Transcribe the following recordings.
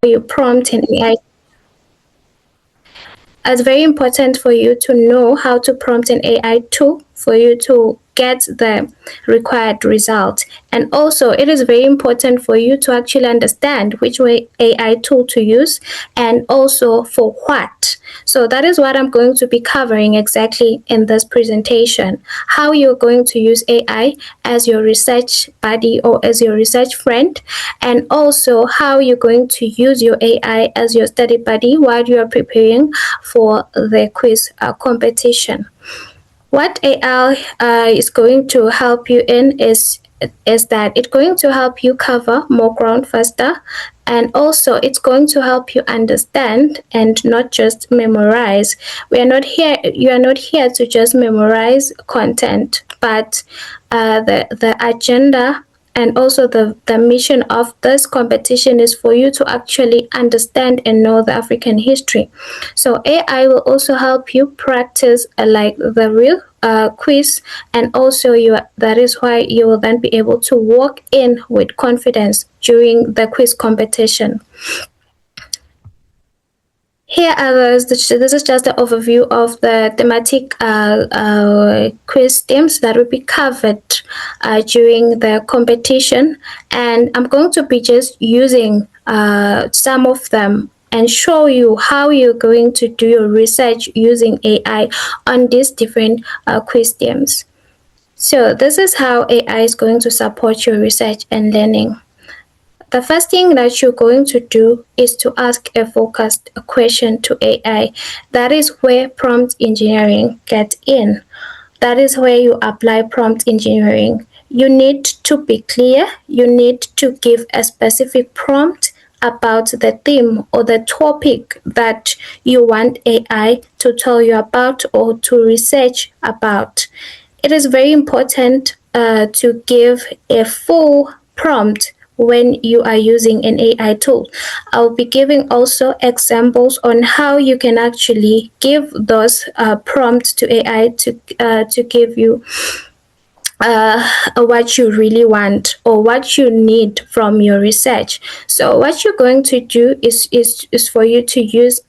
you prompt an AI. It's very important for you to know how to prompt an AI tool for you to get the required result. And also, it is very important for you to actually understand which way AI tool to use and also for what. So that is what I'm going to be covering exactly in this presentation. How you're going to use AI as your research buddy or as your research friend, and also how you're going to use your AI as your study buddy while you are preparing for the quiz competition. What AI is going to help you in is that it's going to help you cover more ground faster, and also it's going to help you understand and not just memorize. You are not here to just memorize content, but the agenda and also the mission of this competition is for you to actually understand and know the African history. So AI will also help you practice like the real quiz, and also that is why you will then be able to walk in with confidence during the quiz competition. Here are this is just an overview of the thematic quiz themes that will be covered during the competition, and I'm going to be just using some of them and show you how you're going to do your research using AI on these different quiz themes. So this is how AI is going to support your research and learning. The first thing that you're going to do is to ask a focused question to AI. That is where prompt engineering gets in. That is where you apply prompt engineering. You need to be clear. You need to give a specific prompt about the theme or the topic that you want AI to tell you about or to research about. It is very important to give a full prompt when you are using an AI tool. I'll be giving also examples on how you can actually give those prompts to AI to give you what you really want or what you need from your research. So what you're going to do is for you to use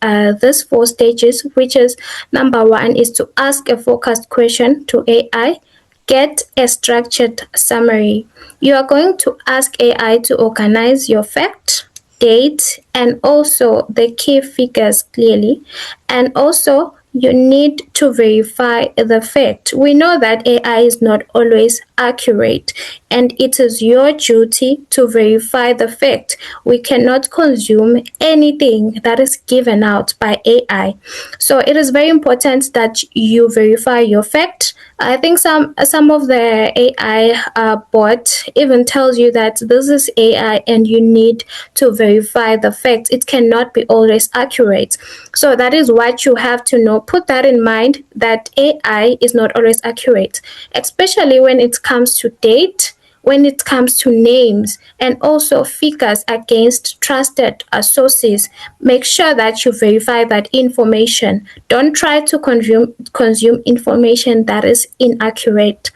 these 4 stages, which is number 1 is to ask a focused question to AI. Get a structured summary. You are going to ask AI to organize your fact, date, and also the key figures clearly. And also, you need to verify the fact. We know that AI is not always accurate, and it is your duty to verify the fact. We cannot consume anything that is given out by AI. So it is very important that you verify your fact. I think some of the AI bot even tells you that this is AI and you need to verify the facts. It cannot be always accurate. So that is what you have to know. Put that in mind, that AI is not always accurate, especially when it comes to date, when it comes to names, and also figures against trusted sources. Make sure that you verify that information. Don't try to consume information that is inaccurate.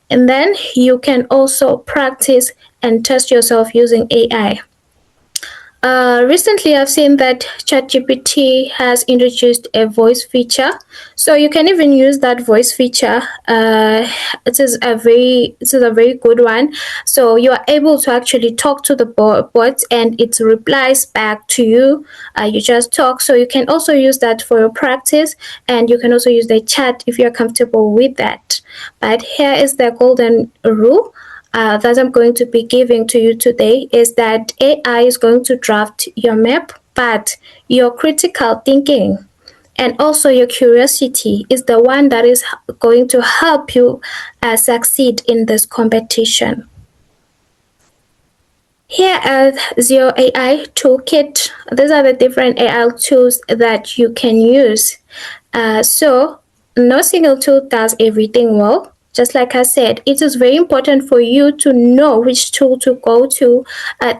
And then you can also practice and test yourself using AI. Recently, I've seen that ChatGPT has introduced a voice feature, so you can even use that voice feature. It is a very good one. So you are able to actually talk to the bot, and it replies back to you. You just talk. So you can also use that for your practice, and you can also use the chat if you are comfortable with that. But here is the golden rule. That I'm going to be giving to you today is that AI is going to draft your map, but your critical thinking and also your curiosity is the one that is going to help you succeed in this competition. Here is your AI toolkit. These are the different AI tools that you can use. So no single tool does everything well. Just like I said, it is very important for you to know which tool to go to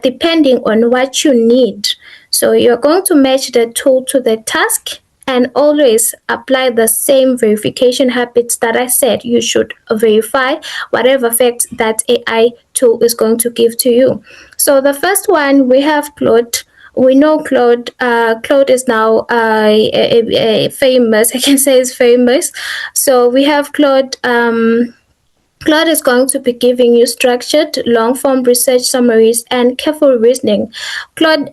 depending on what you need. So you're going to match the tool to the task and always apply the same verification habits that I said. You should verify whatever facts that AI tool is going to give to you. So the first one, we have Claude. we know Claude. Claude is now famous. I can say it's famous. So we have Claude. Claude is going to be giving you structured, long-form research summaries and careful reasoning. Claude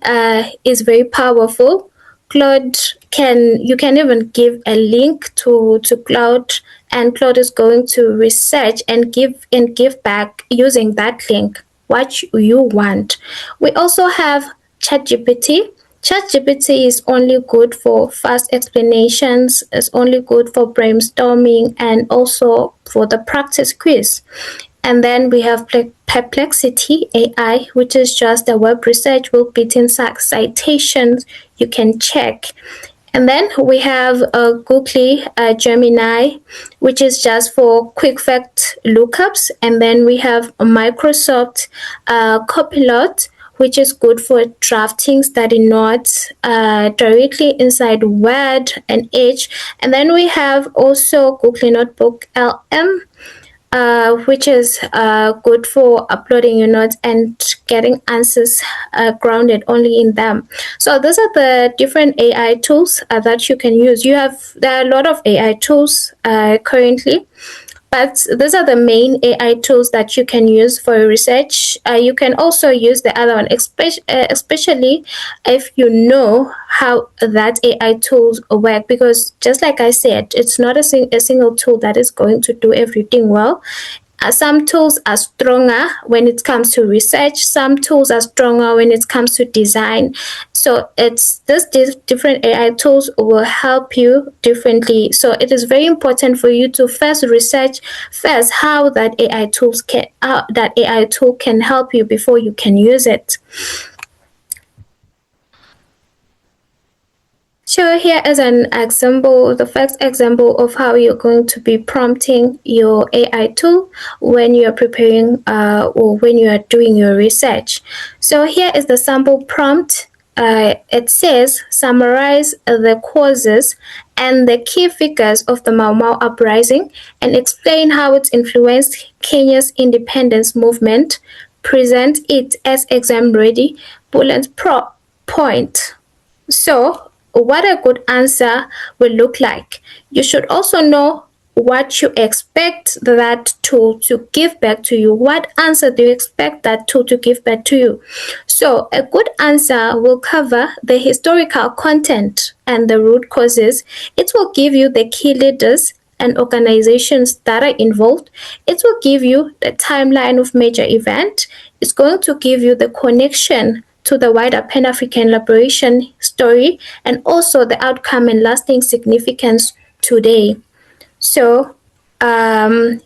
is very powerful. Claude you can even give a link to Claude, and Claude is going to research and give back using that link what you want. We also have ChatGPT. ChatGPT is only good for fast explanations, it's only good for brainstorming, and also for the practice quiz. And then we have Perplexity AI, which is just a web research with built-in citations you can check. And then we have Google Gemini, which is just for quick fact lookups. And then we have Microsoft Copilot, which is good for drafting study notes directly inside Word and Edge. And then we have also Google Notebook LM, which is good for uploading your notes and getting answers grounded only in them. So those are the different AI tools that you can use. There are a lot of AI tools currently, but these are the main AI tools that you can use for research. You can also use the other one, especially if you know how that AI tools work, because just like I said, it's not a single tool that is going to do everything well. Some tools are stronger when it comes to research. Some tools are stronger when it comes to design. So it's these different AI tools will help you differently. So it is very important for you to first research how that AI tool can help you before you can use it. So here is an example, the first example of how you're going to be prompting your AI tool when you're preparing or when you are doing your research. So here is the sample prompt. It says, summarize the causes and the key figures of the Mau Mau uprising and explain how it influenced Kenya's independence movement. Present it as exam ready, bullet point. So what a good answer will look like. You should also know what you expect that tool to give back to you. What answer do you expect that tool to give back to you? So a good answer will cover the historical content and the root causes. It will give you the key leaders and organizations that are involved. It will give you the timeline of major event. It's going to give you the connection to the wider Pan-African liberation story, and also the outcome and lasting significance today. So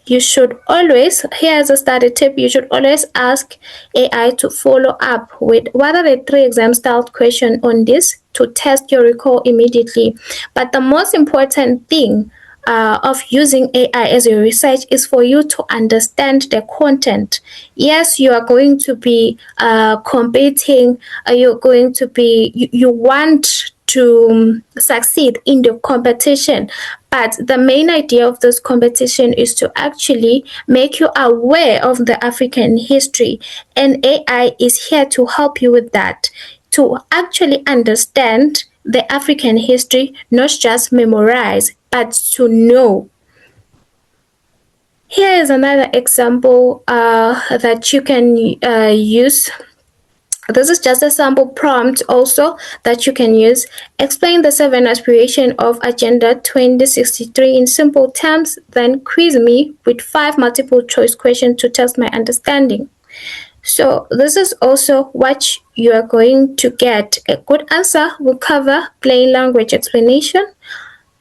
you should always, here's a study tip, you should always ask AI to follow up with what are the 3 exam style questions on this to test your recall immediately. But the most important thing of using AI as your research is for you to understand the content. Yes, you are going to be competing, you're going to be, you want to succeed in the competition, but the main idea of this competition is to actually make you aware of the African history, and AI is here to help you with that, to actually understand the African history, not just memorize, but to know. Here is another example that you can use. This is just a sample prompt also that you can use. Explain the 7 aspirations of Agenda 2063 in simple terms, then quiz me with 5 multiple choice questions to test my understanding. So this is also what you are going to get. A good answer will cover plain language explanation.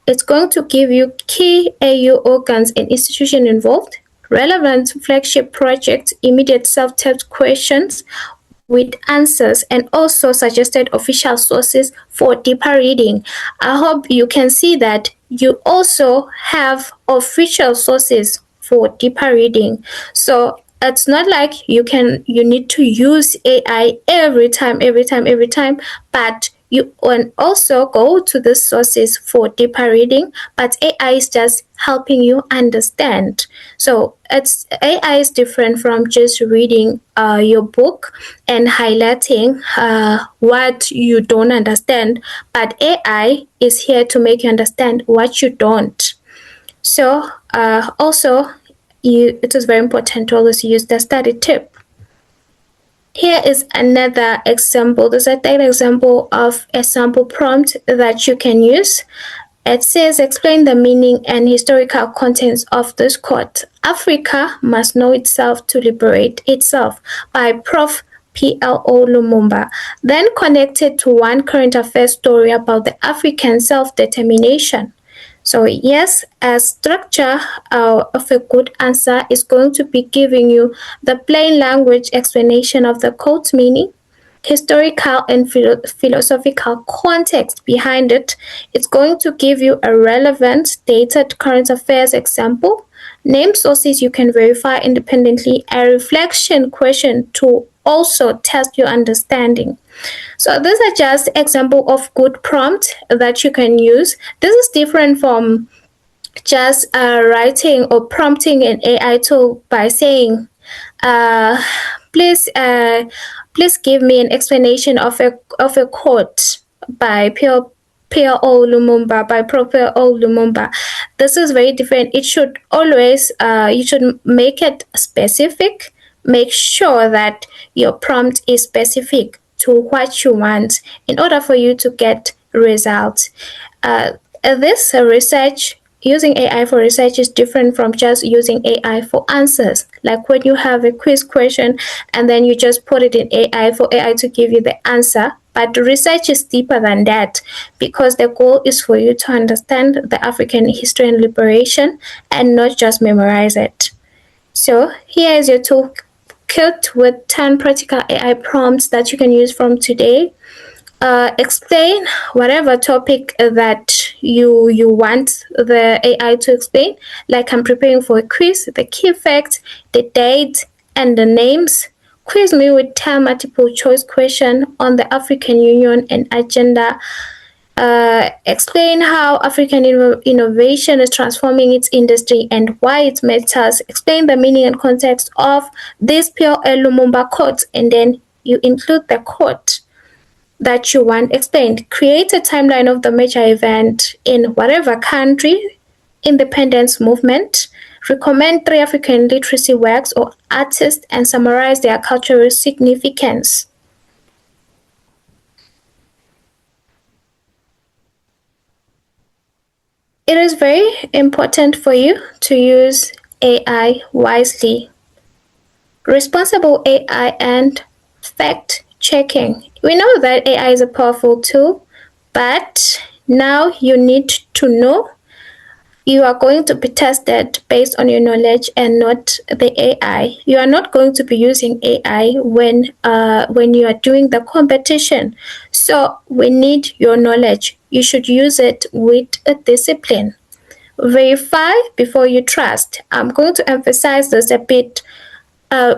It's going to give you key AU organs and institutions involved, relevant flagship projects, immediate self-test questions with answers, and also suggested official sources for deeper reading. I hope you can see that you also have official sources for deeper reading. So it's not like you need to use AI every time, but You can also go to the sources for deeper reading, but AI is just helping you understand. So it's AI is different from just reading your book and highlighting what you don't understand, but AI is here to make you understand what you don't. So also, it is very important to always use the study tip. Here is another example. This is a third example of a sample prompt that you can use. It says, explain the meaning and historical contents of this quote. Africa must know itself to liberate itself, by Prof. PLO Lumumba. Then connected to one current affairs story about the African self-determination. So yes, a structure of a good answer is going to be giving you the plain language explanation of the quote's meaning, historical and philosophical context behind it. It's going to give you a relevant dated current affairs example, name sources you can verify independently, a reflection question to also test your understanding. So these are just example of good prompt that you can use. This is different from just writing or prompting an AI tool by saying, uh, please, please give me an explanation of a quote by PLO Lumumba, by Prof. O. Lumumba. This is very different. It should always, you should make it specific. Make sure that your prompt is specific to what you want in order for you to get results. This research, using AI for research, is different from just using AI for answers. Like when you have a quiz question and then you just put it in AI for AI to give you the answer. But the research is deeper than that, because the goal is for you to understand the African history and liberation and not just memorize it. So here is your toolkit with 10 practical AI prompts that you can use from today. Explain whatever topic that you want the AI to explain. Like, I'm preparing for a quiz, the key facts, the date, and the names. Quiz me with 10 multiple choice questions on the African Union and agenda. Explain how African innovation is transforming its industry and why it matters. Explain the meaning and context of this PLO Lumumba quote, and then you include the quote that you want explained. Create a timeline of the major event in whatever country, independence movement. Recommend 3 African literacy works or artists and summarize their cultural significance. It is very important for you to use AI wisely. Responsible AI and fact checking. We know that AI is a powerful tool, but now you need to know you are going to be tested based on your knowledge and not the AI. You are not going to be using AI when you are doing the competition. So we need your knowledge. You should use it with a discipline. Verify before you trust. I'm going to emphasize this a bit.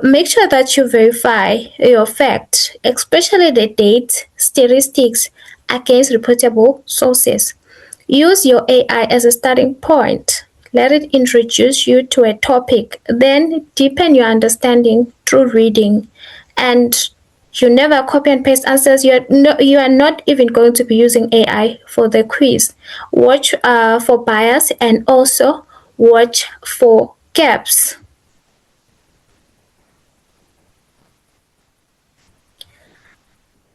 Make sure that you verify your facts, especially the dates, statistics, against reputable sources. Use your AI as a starting point. Let it introduce you to a topic, then deepen your understanding through reading. And you never copy and paste answers. You are not even going to be using AI for the quiz. Watch for bias and also watch for gaps.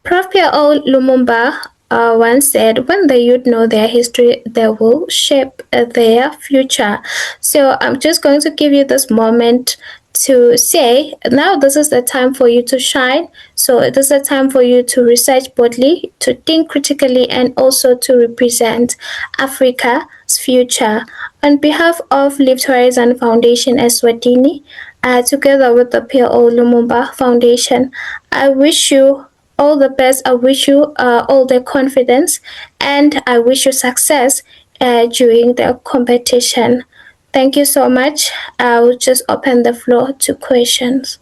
Prof. PLO Lumumba once said, when the youth know their history, they will shape their future. So I'm just going to give you this moment to say, now this is the time for you to shine. So this is the time for you to research boldly, to think critically, and also to represent Africa's future. On behalf of Lift Horizon Foundation Eswatini, together with the PLO Lumumba Foundation, I wish you all the best. I wish you all the confidence, and I wish you success during the competition. Thank you so much. I will just open the floor to questions.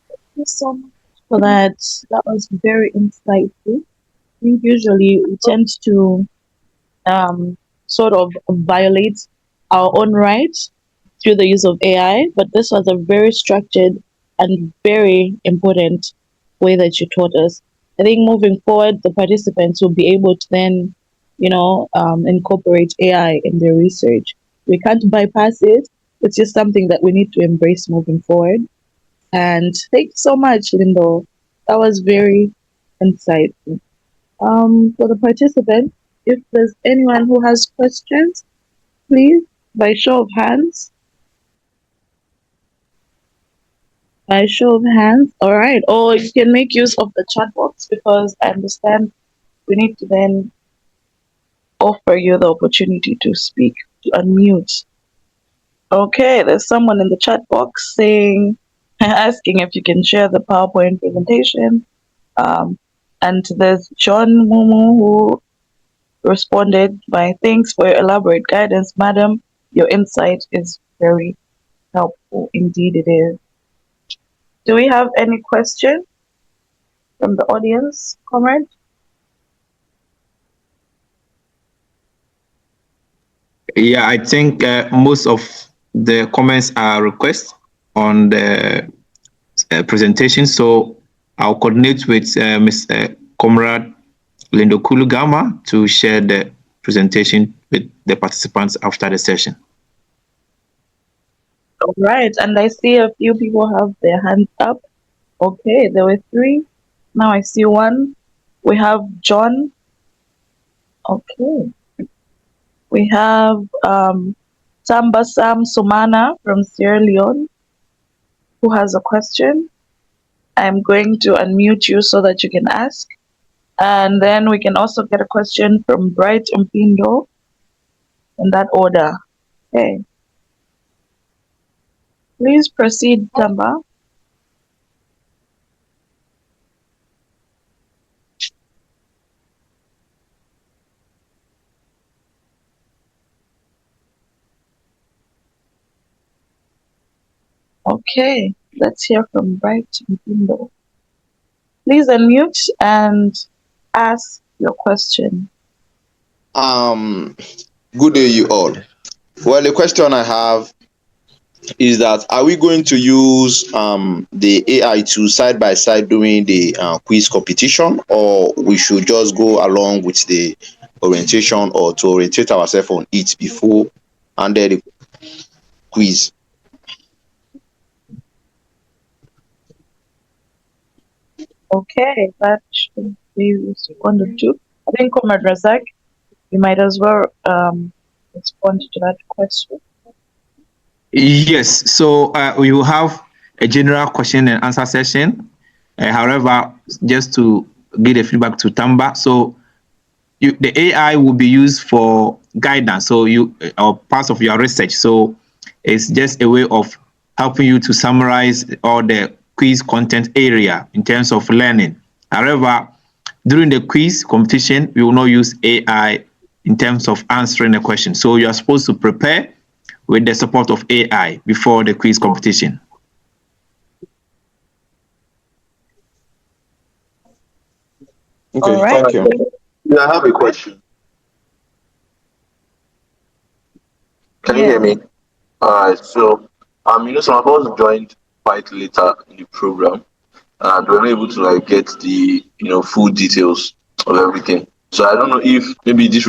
Thank you so much. for that. That was very insightful. I think usually we tend to sort of violate our own rights through the use of AI, but this was a very structured and very important way that you taught us. I think moving forward, the participants will be able to then, incorporate AI in their research. We can't bypass it. It's just something that we need to embrace moving forward. And thank you so much, Lindo. That was very insightful. For the participants, if there's anyone who has questions, please, by show of hands. By show of hands. All right. Or you can make use of the chat box because I understand we need to then offer you the opportunity to speak, to unmute. Okay, there's someone in the chat box saying, asking if you can share the PowerPoint presentation. And there's John Mumu who responded by thanks for your elaborate guidance, madam. Your insight is very helpful. Indeed, it is. Do we have any questions from the audience, comrade? Yeah, I think most of the comments are requests on the presentation. So I'll coordinate with Mr. Comrade Lindo Kulugama to share the presentation with the participants after the session. All right, and I see a few people have their hands up. Okay, there were three. Now I see one. We have John. Okay. We have Samba Sam Sumana from Sierra Leone who has a question. I'm going to unmute you so that you can ask. And then we can also get a question from Bright Mpindo in that order. Okay. Please proceed, Tamba. Okay, let's hear from Bright Mpindo. Please unmute and ask your question. Good day, you all. Well, the question I have is that are we going to use the AI to side by side doing the quiz competition, or we should just go along with the orientation or to orientate ourselves on it before and then the quiz? Okay, that should be responded to. I think, Comrade Razak, you might as well respond to that question. Yes, so we will have a general question and answer session. However, just to give the feedback to Tamba, so the AI will be used for guidance, so you or parts of your research. So it's just a way of helping you to summarize all the quiz content area in terms of learning. However, during the quiz competition, we will not use AI in terms of answering the question. So you are supposed to prepare with the support of AI before the quiz competition. Okay, all right. Thank you. Yeah, I have a question. Can you hear me? All right. So, some of us joined quite later in the program, and we were able to get the full details of everything. So I don't know if maybe this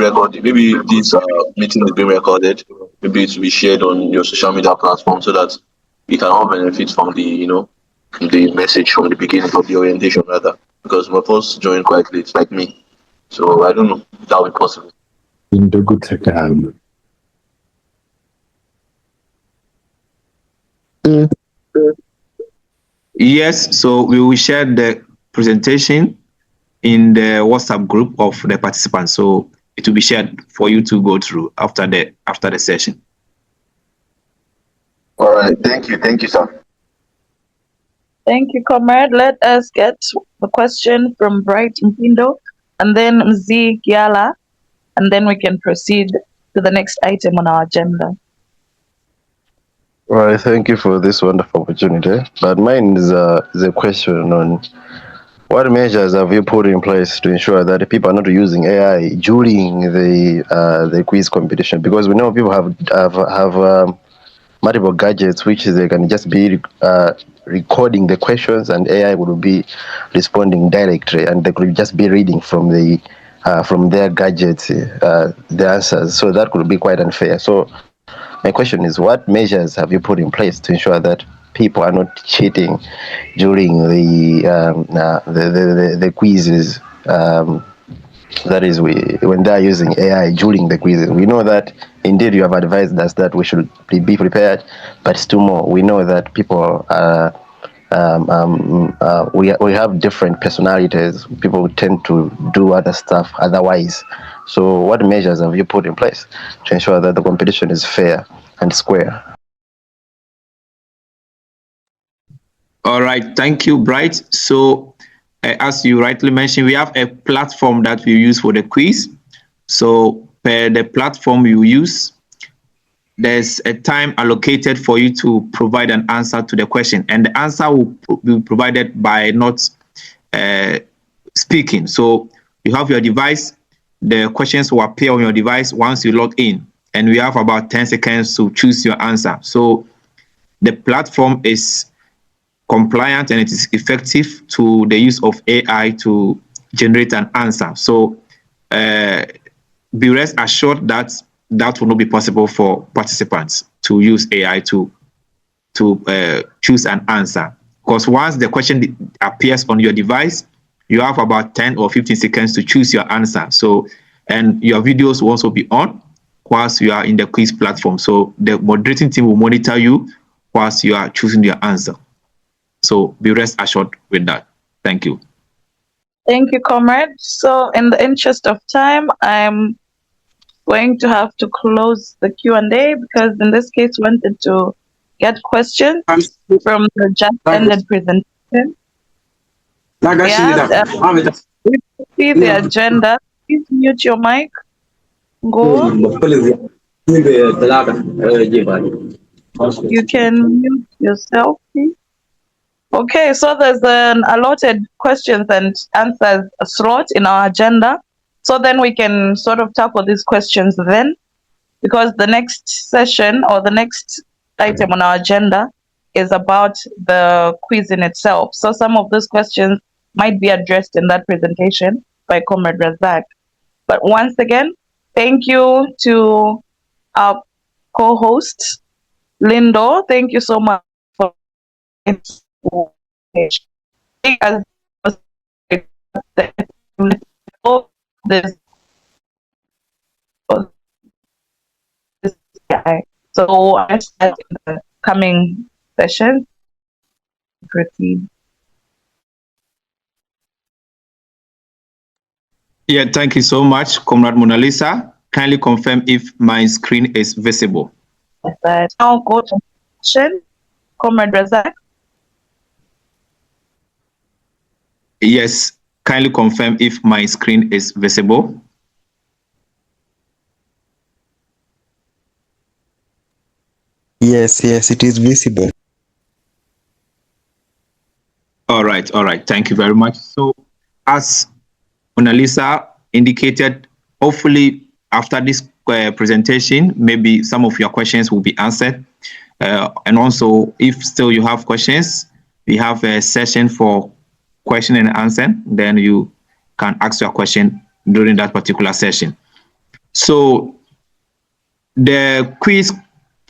meeting is being recorded. Maybe it will be shared on your social media platform so that we can all benefit from the message from the beginning of the orientation rather, because my first joined quite late, like me. So I don't know if that will be possible. Yes, so we will share the presentation in the WhatsApp group of the participants. So it will be shared for you to go through after the session. All right, thank you, sir. Thank you, comrade. Let us get the question from Bright Mpindo and then Mzi Giala, and then we can proceed to the next item on our agenda. All right, thank you for this wonderful opportunity. But mine is a question on what measures have you put in place to ensure that people are not using AI during the quiz competition? Because we know people have multiple gadgets which they can just be recording the questions, and AI will be responding directly, and they could just be reading from their gadgets the answers. So that could be quite unfair. So my question is, what measures have you put in place to ensure that people are not cheating during the quizzes? That is, when they are using AI during the quizzes. We know that indeed you have advised us that we should be prepared, but still more, we know that people are. We have different personalities. People tend to do other stuff otherwise. So, what measures have you put in place to ensure that the competition is fair and square? All right, thank you, Bright. So, as you rightly mentioned, we have a platform that we use for the quiz. So, per the platform you use, there's a time allocated for you to provide an answer to the question, and the answer will be provided by not speaking. So, you have your device, the questions will appear on your device once you log in, and we have about 10 seconds to choose your answer. So, the platform is compliant and it is effective to the use of AI to generate an answer. So be rest assured that that will not be possible for participants to use AI to choose an answer. Because once the question appears on your device, you have about 10 or 15 seconds to choose your answer. So, and your videos will also be on whilst you are in the quiz platform. So the moderating team will monitor you whilst you are choosing your answer. So be rest assured with that. Thank you. Thank you, comrade. So, in the interest of time, I'm going to have to close the Q&A because in this case, we wanted to get questions from the just ended presentation. Yeah, we see the agenda. Please mute your mic. Go. You can mute yourself, please. Okay, so there's an allotted questions and answers slot in our agenda. So then we can sort of tackle these questions then, because the next session or the next item on our agenda is about the quiz in itself. So some of those questions might be addressed in that presentation by Comrade Razak. But once again, thank you to our co-host, Lindo. Thank you so much for this guy. So I start in the coming session. Proceed. Yeah, thank you so much, Comrade Mona Lisa. Kindly confirm if my screen is visible. But now go to session, Comrade Razak. Yes, kindly confirm if my screen is visible. Yes, it is visible. All right. Thank you very much. So, as Mona Lisa indicated, hopefully after this presentation, maybe some of your questions will be answered. And also, if still you have questions, we have a session for question and answer. Then you can ask your question during that particular session. So, the quiz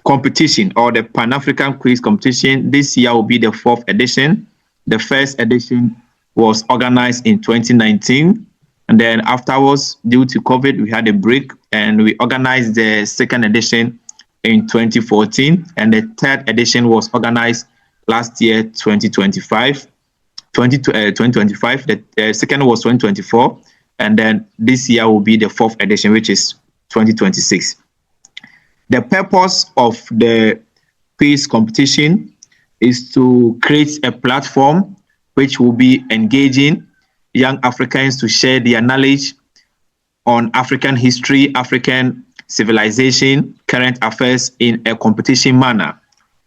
competition or the Pan-African quiz competition this year will be the 4th edition. The first edition was organized in 2019. And then afterwards, due to COVID, we had a break and we organized the 2nd edition in 2014. And the 3rd edition was organized last year, 2025. 2025. The second was 2024. And then this year will be the 4th edition, which is 2026. The purpose of the quiz competition is to create a platform which will be engaging young Africans to share their knowledge on African history, African civilization, current affairs in a competition manner.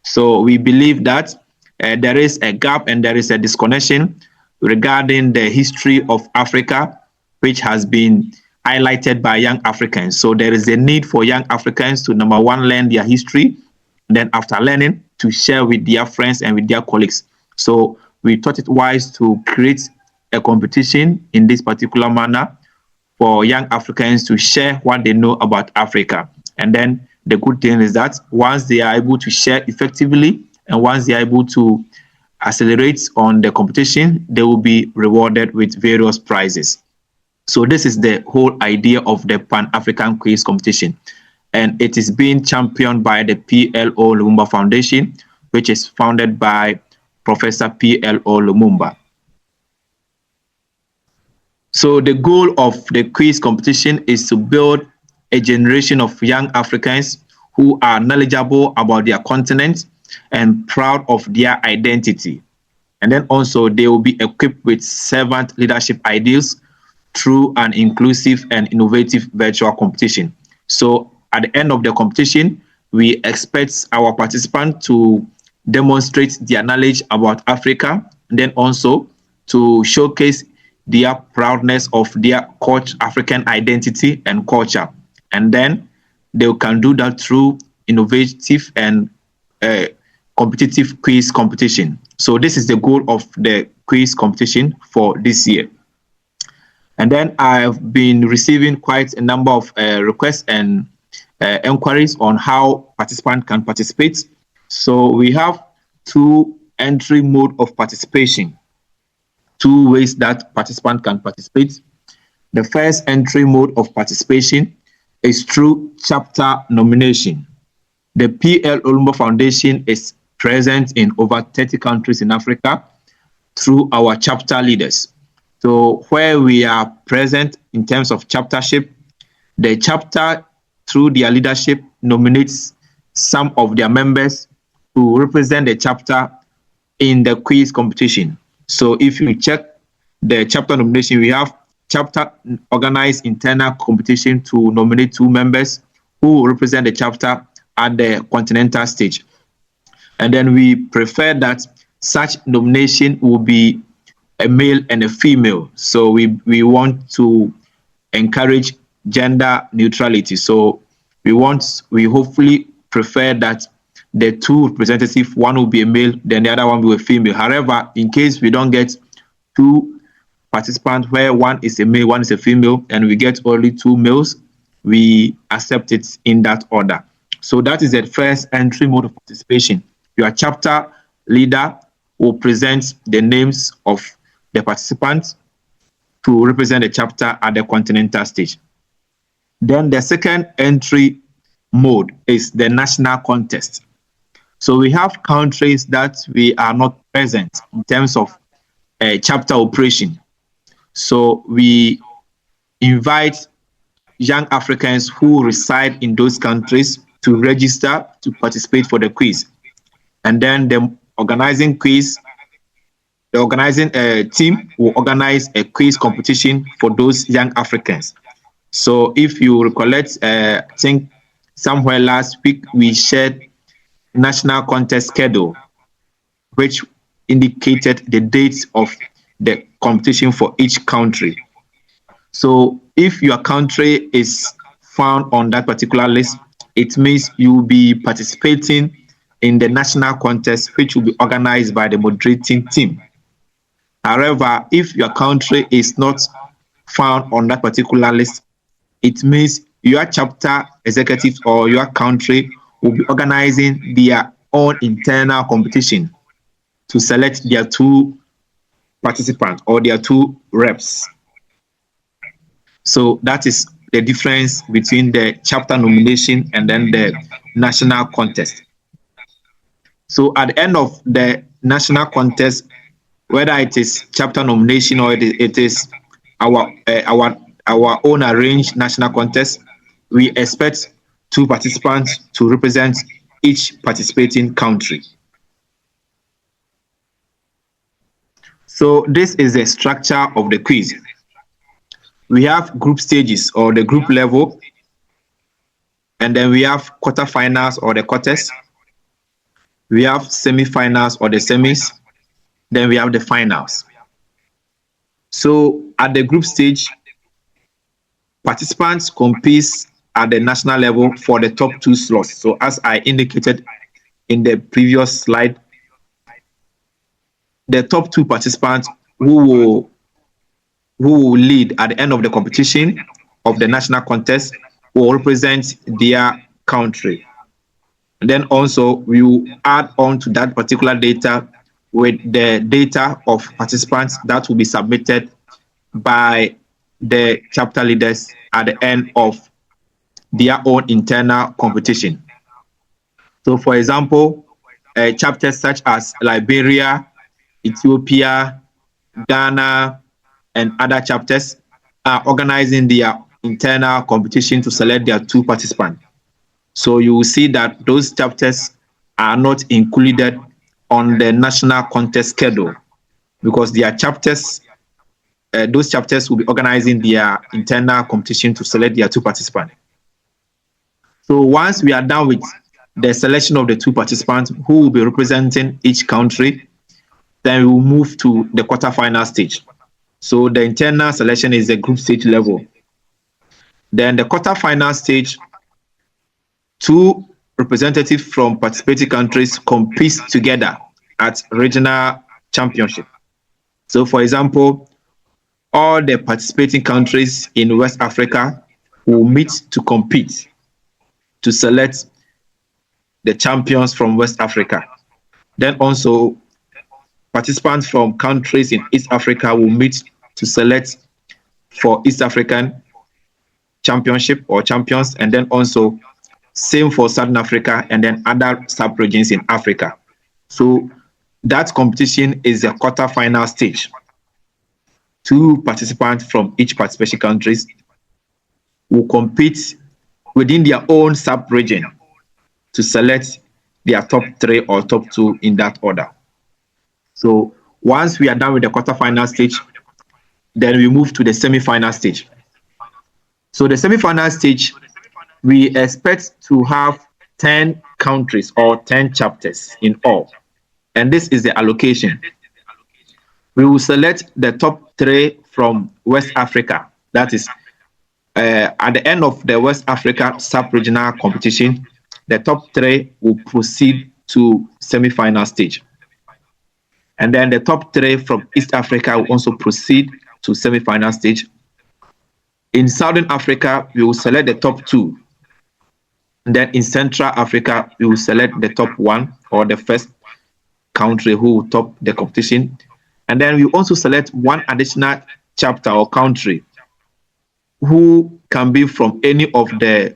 So we believe that there is a gap and there is a disconnection regarding the history of Africa, which has been highlighted by young Africans. So there is a need for young Africans to, number one, learn their history, then after learning, to share with their friends and with their colleagues. So we thought it wise to create a competition in this particular manner for young Africans to share what they know about Africa. And then the good thing is that once they are able to share effectively and once they are able to accelerate on the competition, they will be rewarded with various prizes. So this is the whole idea of the Pan-African Quiz Competition. And it is being championed by the PLO Lumumba Foundation, which is founded by Professor PLO Lumumba. So the goal of the quiz competition is to build a generation of young Africans who are knowledgeable about their continent and proud of their identity. And then also they will be equipped with servant leadership ideals through an inclusive and innovative virtual competition. So at the end of the competition, we expect our participants to demonstrate their knowledge about Africa, and then also to showcase their proudness of their African identity and culture. And then they can do that through innovative and competitive quiz competition. So this is the goal of the quiz competition for this year. And then I've been receiving quite a number of requests and inquiries on how participants can participate. So we have two entry mode of participation, two ways that participants can participate. The first entry mode of participation is through chapter nomination. The PLO Lumumba Foundation is present in over 30 countries in Africa through our chapter leaders. So where we are present in terms of chaptership, the chapter through their leadership nominates some of their members to represent the chapter in the quiz competition. So if you check the chapter nomination, we have chapter organized internal competition to nominate 2 members who will represent the chapter at the continental stage. And then we prefer that such nomination will be a male and a female. So we want to encourage gender neutrality. So we hopefully prefer that the 2 representatives, one will be a male, then the other one will be a female. However, in case we don't get 2 participants where one is a male, one is a female, and we get only 2 males, we accept it in that order. So that is the first entry mode of participation. Your chapter leader will present the names of the participants to represent the chapter at the continental stage. Then the second entry mode is the national contest. So we have countries that we are not present in terms of chapter operation. So we invite young Africans who reside in those countries to register to participate for the quiz. And then the organizing team will organize a quiz competition for those young Africans. So if you recollect, I think somewhere last week we shared national contest schedule, which indicated the dates of the competition for each country. So if your country is found on that particular list, it means you will be participating in the national contest, which will be organized by the moderating team. However, if your country is not found on that particular list, it means your chapter executive or your country will be organizing their own internal competition to select their 2 participants or their 2 reps. So that is the difference between the chapter nomination and then the national contest. So at the end of the national contest, whether it is chapter nomination or it is our own arranged national contest, we expect 2 participants to represent each participating country. So this is the structure of the quiz. We have group stages or the group level, and then we have quarterfinals or the quarters. we have semi-finals or the semis, then we have the finals. So at the group stage, participants compete at the national level for the top 2 slots. So as I indicated in the previous slide, the top 2 participants who will lead at the end of the competition of the national contest will represent their country. And then also we will add on to that particular data with the data of participants that will be submitted by the chapter leaders at the end of their own internal competition. So for example, chapters such as Liberia, Ethiopia, Ghana, and other chapters are organizing their internal competition to select their 2 participants. So you will see that those chapters are not included on the national contest schedule because their chapters, those chapters will be organizing their internal competition to select their 2 participants. So once we are done with the selection of the 2 participants who will be representing each country, then we will move to the quarterfinal stage. So the internal selection is the group stage level. Then the quarterfinal stage, 2 representatives from participating countries compete together at regional championship. So for example, all the participating countries in West Africa will meet to compete to select the champions from West Africa. Then also participants from countries in East Africa will meet to select for East African championship or champions, and then also same for Southern Africa and then other sub-regions in Africa. So that competition is a quarter-final stage. 2 participants from each participation countries will compete within their own sub-region to select their top 3 or top 2 in that order. So once we are done with the quarter-final stage, then we move to the semi-final stage. So the semi-final stage, we expect to have 10 countries or 10 chapters in all. And this is the allocation. We will select the top 3 from West Africa. That is, at the end of the West Africa sub-regional competition, the top 3 will proceed to semi-final stage. And then the top 3 from East Africa will also proceed to semi-final stage. In Southern Africa, we will select the top 2. And then in Central Africa, we will select the top 1 or the first country who will top the competition. And then we also select 1 additional chapter or country who can be from any of the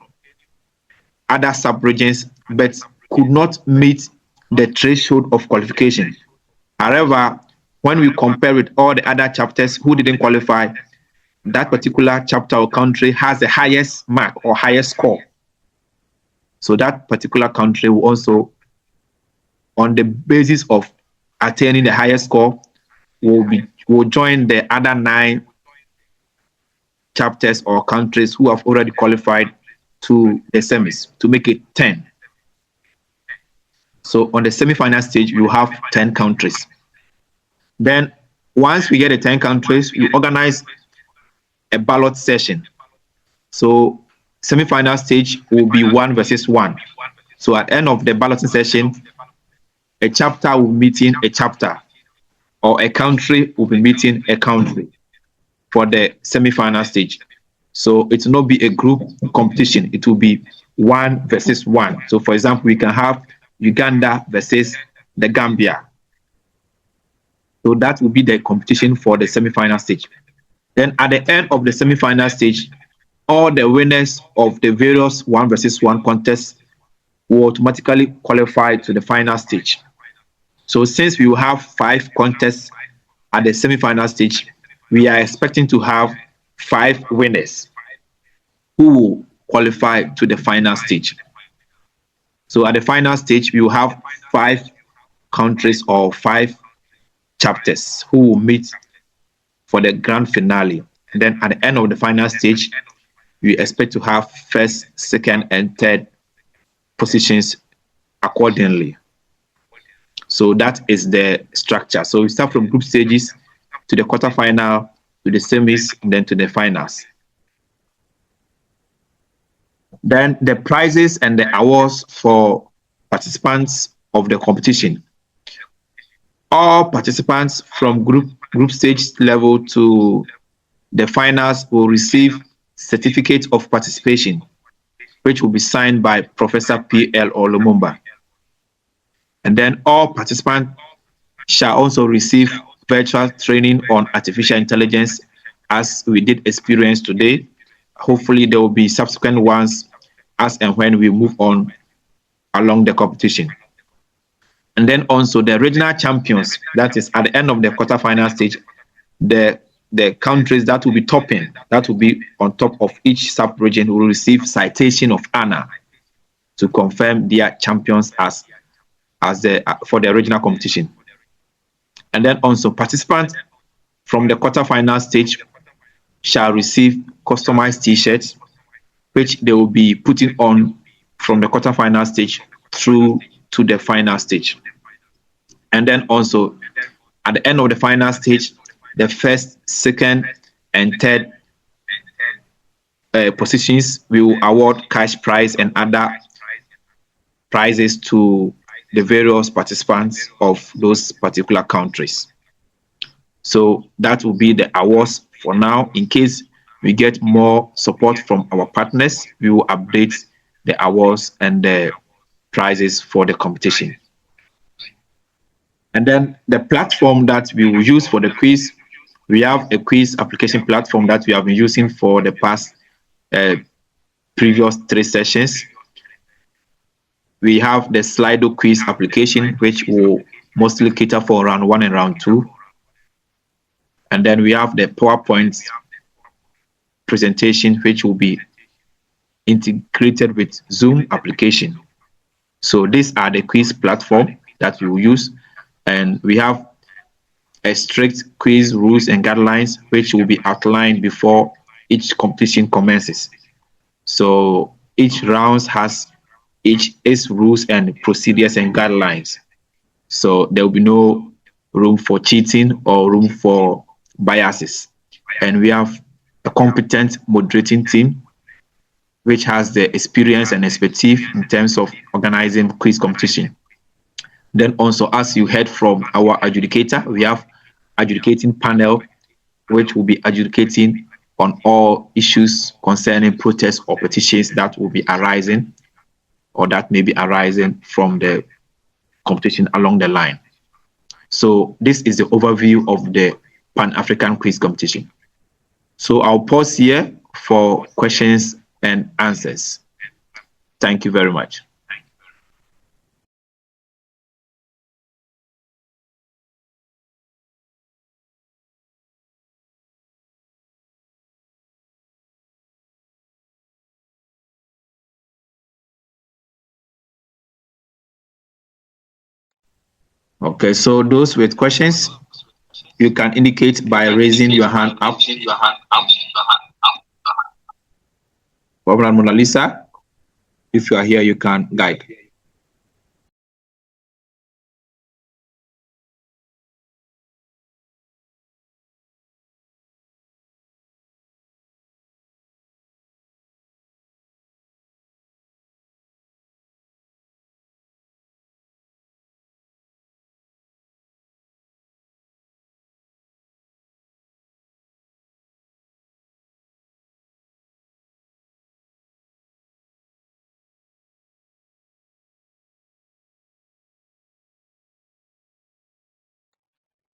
other sub-regions but could not meet the threshold of qualification. However, when we compare with all the other chapters who didn't qualify, that particular chapter or country has the highest mark or highest score. So that particular country will also, on the basis of attaining the highest score, will join the other 9 chapters or countries who have already qualified to the semis to make it 10. So on the semi-final stage, we will have 10 countries. Then once we get the 10 countries, we organize a ballot session. So semi-final stage will be 1 versus 1. So at the end of the balloting session, a chapter will be meeting a chapter, or a country will be meeting a country for the semi-final stage. So it will not be a group competition. It will be 1 versus 1. So for example, we can have Uganda versus the Gambia. So that will be the competition for the semi-final stage. Then at the end of the semi-final stage, all the winners of the various 1 versus 1 contests will automatically qualify to the final stage. So since we will have 5 contests at the semi-final stage, we are expecting to have 5 winners who will qualify to the final stage. So at the final stage, we will have 5 countries or 5 chapters who will meet for the grand finale. And then at the end of the final stage, we expect to have first, second, and third positions accordingly. So that is the structure. So we start from group stages to the quarterfinal, to the semis, and then to the finals. Then the prizes and the awards for participants of the competition. All participants from group stage level to the finals will receive certificate of participation, which will be signed by Professor PLO Lumumba. And then all participants shall also receive virtual training on artificial intelligence, as we did experience today. Hopefully, there will be subsequent ones as and when we move on along the competition. And then also the regional champions, that is at the end of the quarterfinal stage, the countries that will be topping, that will be on top of each sub-region, will receive citation of honor to confirm their champions as for the regional competition. And then also participants from the quarterfinal stage shall receive customized t-shirts, which they will be putting on from the quarterfinal stage through to the final stage. And then also at the end of the final stage, the first, second, and third positions will award cash prize and other prizes to the various participants of those particular countries. So that will be the awards for now. In case we get more support from our partners, we will update the awards and the prizes for the competition. And then the platform that we will use for the quiz, we have a quiz application platform that we have been using for the past previous 3 sessions. We have the Slido quiz application, which will mostly cater for round 1 and round 2. And then we have the PowerPoint presentation, which will be integrated with Zoom application. So these are the quiz platform that we will use. And we have a strict quiz rules and guidelines, which will be outlined before each competition commences. So each round has its rules and procedures and guidelines. So there will be no room for cheating or room for biases. And we have a competent moderating team, which has the experience and expertise in terms of organizing quiz competition. Then also, as you heard from our adjudicator, we have adjudicating panel, which will be adjudicating on all issues concerning protests or petitions that will be arising or that may be arising from the competition along the line. So this is the overview of the Pan-African Quiz Competition. So I'll pause here for questions and answers. Thank you very much. Okay, so those with questions, you can indicate by raising your hand up. Mona Lisa, if you are here, you can guide.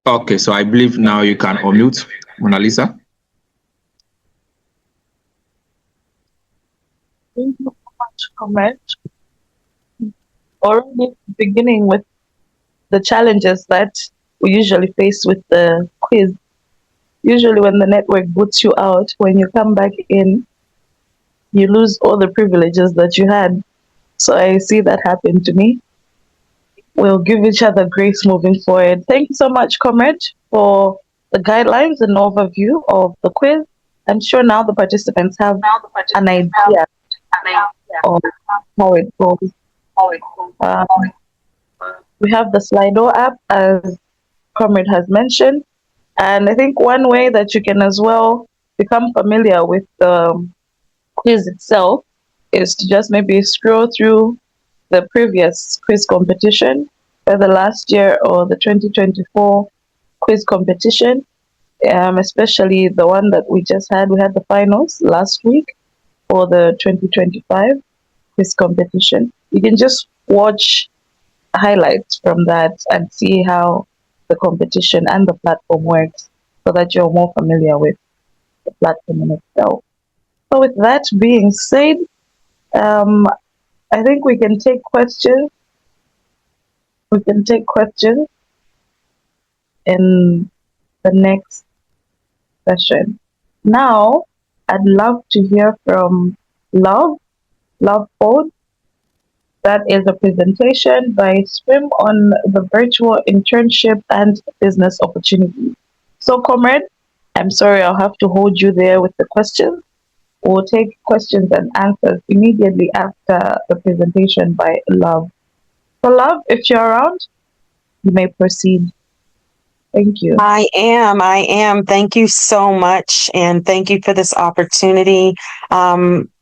Okay, so I believe now you can unmute, Mona Lisa. Thank you so much, Comrade. Already beginning with the challenges that we usually face with the quiz. Usually when the network boots you out, when you come back in, you lose all the privileges that you had. So I see that happen to me. We'll give each other grace moving forward. Thank you so much, Comrade, for the guidelines and overview of the quiz. I'm sure now the participants have an idea of how it goes. We have the Slido app, as Comrade has mentioned. And I think one way that you can as well become familiar with the quiz itself is to just maybe scroll through the previous quiz competition, whether last year or the 2024 quiz competition, especially the one that we just had. We had the finals last week for the 2025 quiz competition. You can just watch highlights from that and see how the competition and the platform works so that you're more familiar with the platform in itself. So, with that being said, um, I think we can take questions. We can take questions in the next session. Now, I'd love to hear from Love Ford. That is a presentation by Swim on the virtual internship and business opportunity. So, Comrade, I'm sorry, I'll have to hold you there with the questions. We'll take questions and answers immediately after the presentation by Love. So, Love, if you're around, you may proceed. Thank you. I am. Thank you so much. And thank you for this opportunity.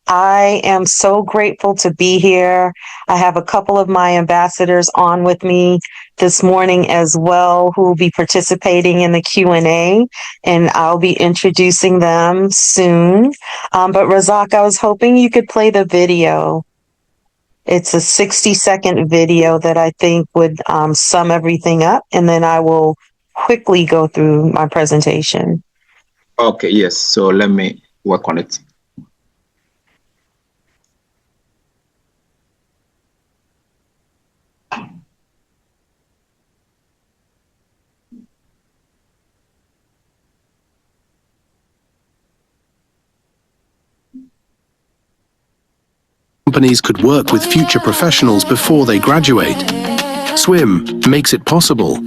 I am so grateful to be here. I have a couple of my ambassadors on with me this morning as well, who will be participating in the Q&A, and I'll be introducing them soon. But Razak, I was hoping you could play the video. It's a 60-second video that I think would sum everything up, and then I will quickly go through my presentation. Okay, yes. So let me work on it. Companies could work with future professionals before they graduate. SWIM makes it possible.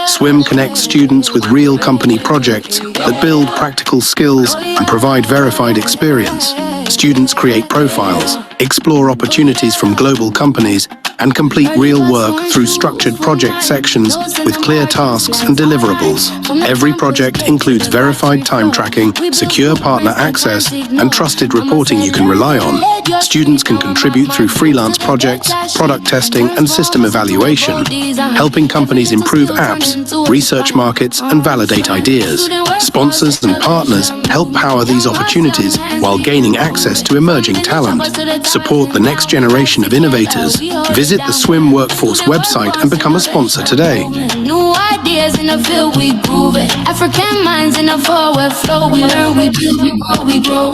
SWIM connects students with real company projects that build practical skills and provide verified experience. Students create profiles, explore opportunities from global companies, and complete real work through structured project sections with clear tasks and deliverables. Every project includes verified time tracking, secure partner access, and trusted reporting you can rely on. Students can contribute through freelance projects, product testing, and system evaluation, helping companies improve apps, research markets, and validate ideas. Sponsors and partners help power these opportunities while gaining access to emerging talent. Support the next generation of innovators. Visit the SWIM Workforce website and become a sponsor today. New ideas in the field, we groove it. African minds in the forward flow. We learn, we build, we grow, we grow,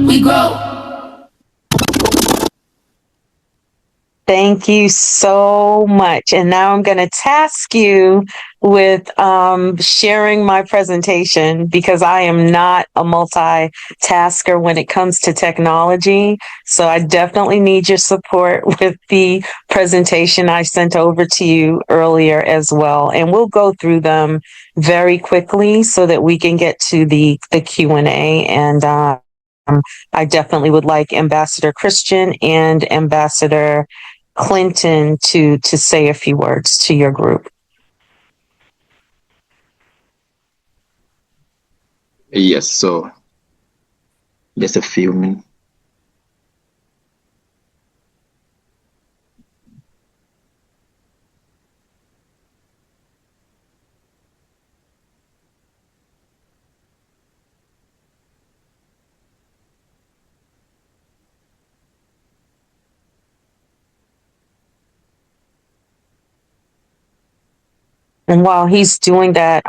we grow. Thank you so much. And now I'm going to task you with sharing my presentation, because I am not a multitasker when it comes to technology. So I definitely need your support with the presentation I sent over to you earlier as well. And we'll go through them very quickly so that we can get to the Q&A. And I definitely would like Ambassador Christian and Ambassador Clinton to say a few words to your group. Yes, so just a few minutes. And while he's doing that,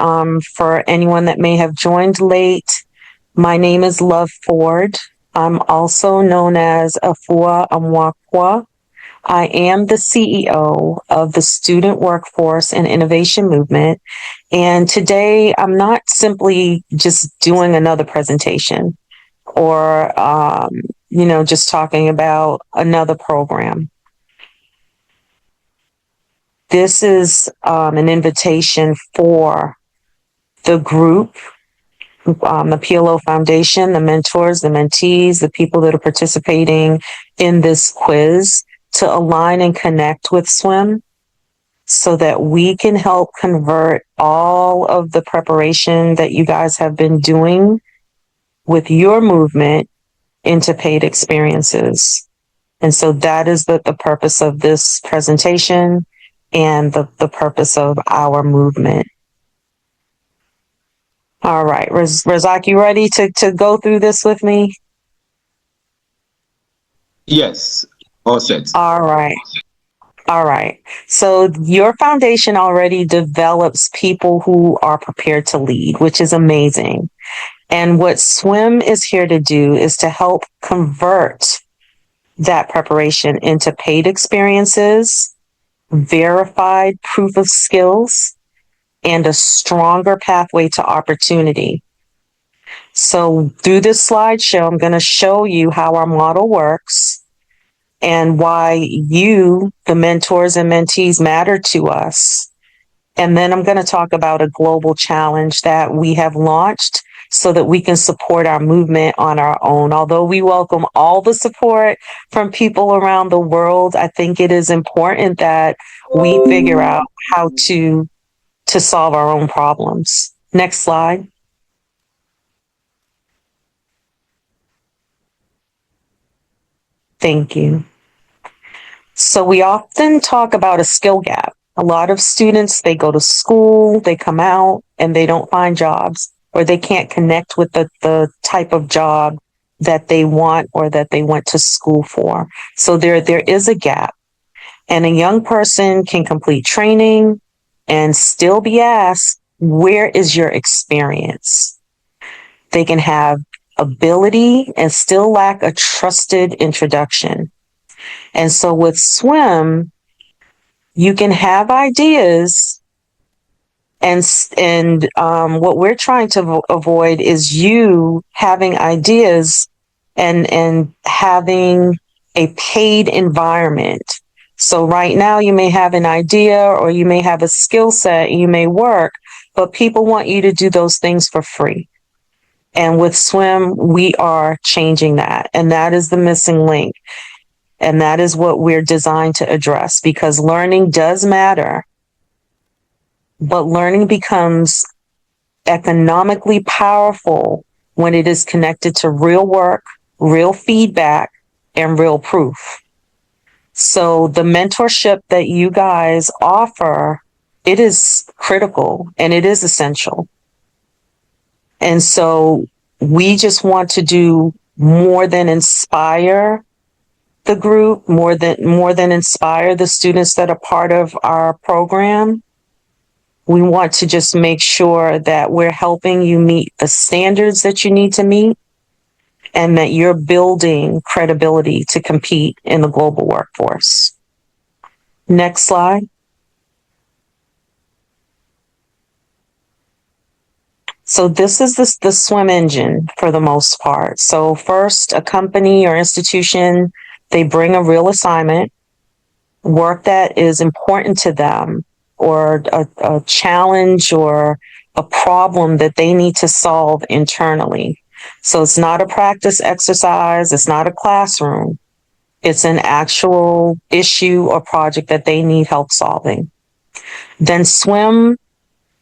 for anyone that may have joined late, my name is Love Ford. I'm also known as Afua Amwakwa. I am the CEO of the Student Workforce and Innovation Movement. And today I'm not simply just doing another presentation or, just talking about another program. This is an invitation for the group, the PLO Foundation, the mentors, the mentees, the people that are participating in this quiz to align and connect with SWIM. so that we can help convert all of the preparation that you guys have been doing with your movement into paid experiences. And so that is the purpose of this presentation and the purpose of our movement. All right, Razak, you ready to go through this with me? Yes, all set. All right. All right. So your foundation already develops people who are prepared to lead, which is amazing. And what SWIM is here to do is to help convert that preparation into paid experiences, verified proof of skills, and a stronger pathway to opportunity. So through this slideshow, I'm going to show you how our model works and why you, the mentors and mentees, matter to us. And then I'm going to talk about a global challenge that we have launched so that we can support our movement on our own. Although we welcome all the support from people around the world, I think it is important that we figure out how to solve our own problems. Next slide. Thank you. So we often talk about a skill gap. A lot of students, they go to school, they come out and they don't find jobs, or they can't connect with the type of job that they want or that they went to school for. So there is a gap, and a young person can complete training and still be asked, where is your experience? They can have ability and still lack a trusted introduction. And so with SWIM, you can have ideas, and what we're trying to avoid is you having ideas and having a paid environment. So right now you may have an idea or you may have a skill set, you may work, but people want you to do those things for free. And with SWIM, we are changing that. And that is the missing link. And that is what we're designed to address, because learning does matter, but learning becomes economically powerful when it is connected to real work, real feedback, and real proof. So the mentorship that you guys offer, it is critical and it is essential. And so we just want to do more than inspire the group, more than inspire the students that are part of our program. We want to just make sure that we're helping you meet the standards that you need to meet and that you're building credibility to compete in the global workforce. Next slide. So this is the SWIM engine for the most part. So first, a company or institution, they bring a real assignment, work that is important to them, or a challenge or a problem that they need to solve internally. So it's not a practice exercise. It's not a classroom. It's an actual issue or project that they need help solving. Then SWIM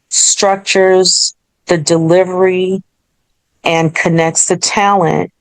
structures the delivery and connects the talent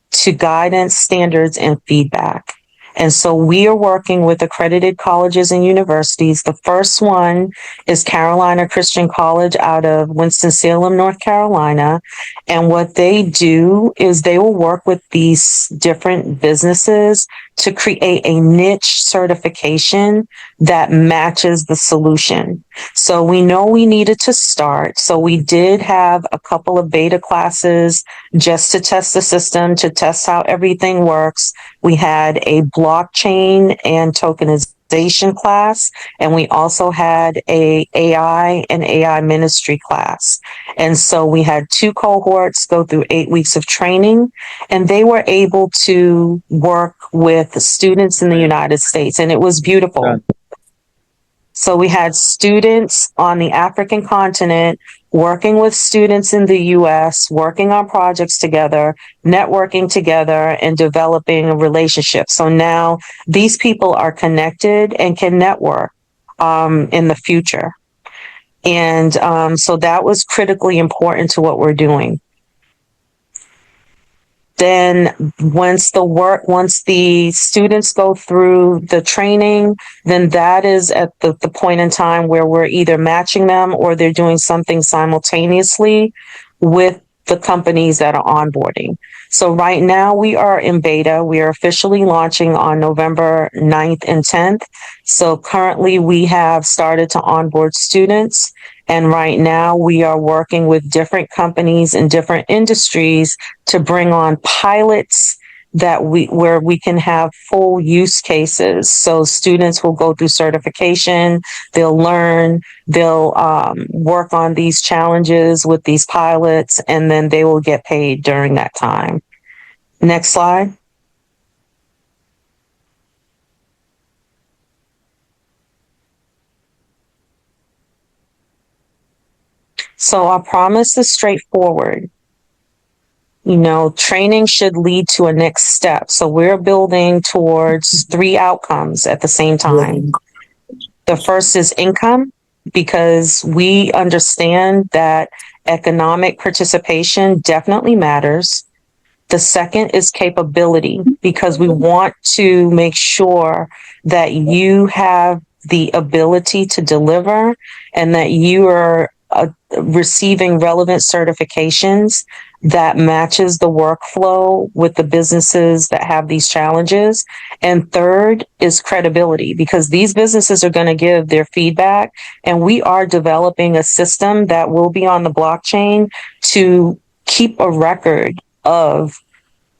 to guidance, standards, and feedback. And so we are working with accredited colleges and universities. The first one is Carolina Christian College out of Winston-Salem, North Carolina. And what they do is they will work with these different businesses to create a niche certification that matches the solution. So we know we needed to start. So we did have a couple of beta classes just to test the system, to test how everything works. We had a blockchain and tokenization class, and we also had a AI and AI ministry class. And so we had 2 cohorts go through 8 weeks of training, and they were able to work with students in the United States, and it was beautiful. So we had students on the African continent working with students in the US, working on projects together, networking together, and developing a relationship. So now these people are connected and can network in the future. And so that was critically important to what we're doing. Then once the students go through the training, then that is at the point in time where we're either matching them or they're doing something simultaneously with the companies that are onboarding. So right now we are in beta. We are officially launching on November 9th and 10th. So currently we have started to onboard students. And right now we are working with different companies in different industries to bring on pilots where we can have full use cases. So students will go through certification, they'll learn, they'll work on these challenges with these pilots, and then they will get paid during that time. Next slide. So our promise is straightforward. You know, training should lead to a next step. So we're building towards 3 outcomes at the same time. The first is income, because we understand that economic participation definitely matters. The second is capability, because we want to make sure that you have the ability to deliver and that you are receiving relevant certifications that matches the workflow with the businesses that have these challenges. And third is credibility, because these businesses are going to give their feedback, and we are developing a system that will be on the blockchain to keep a record of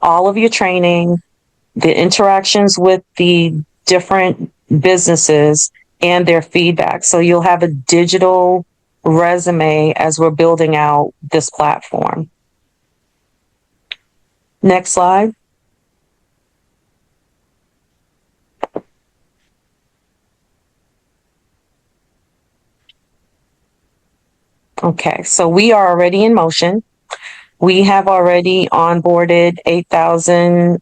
all of your training, the interactions with the different businesses, and their feedback. So you'll have a digital resume as we're building out this platform. Next slide. Okay, so we are already in motion. We have already onboarded 8,000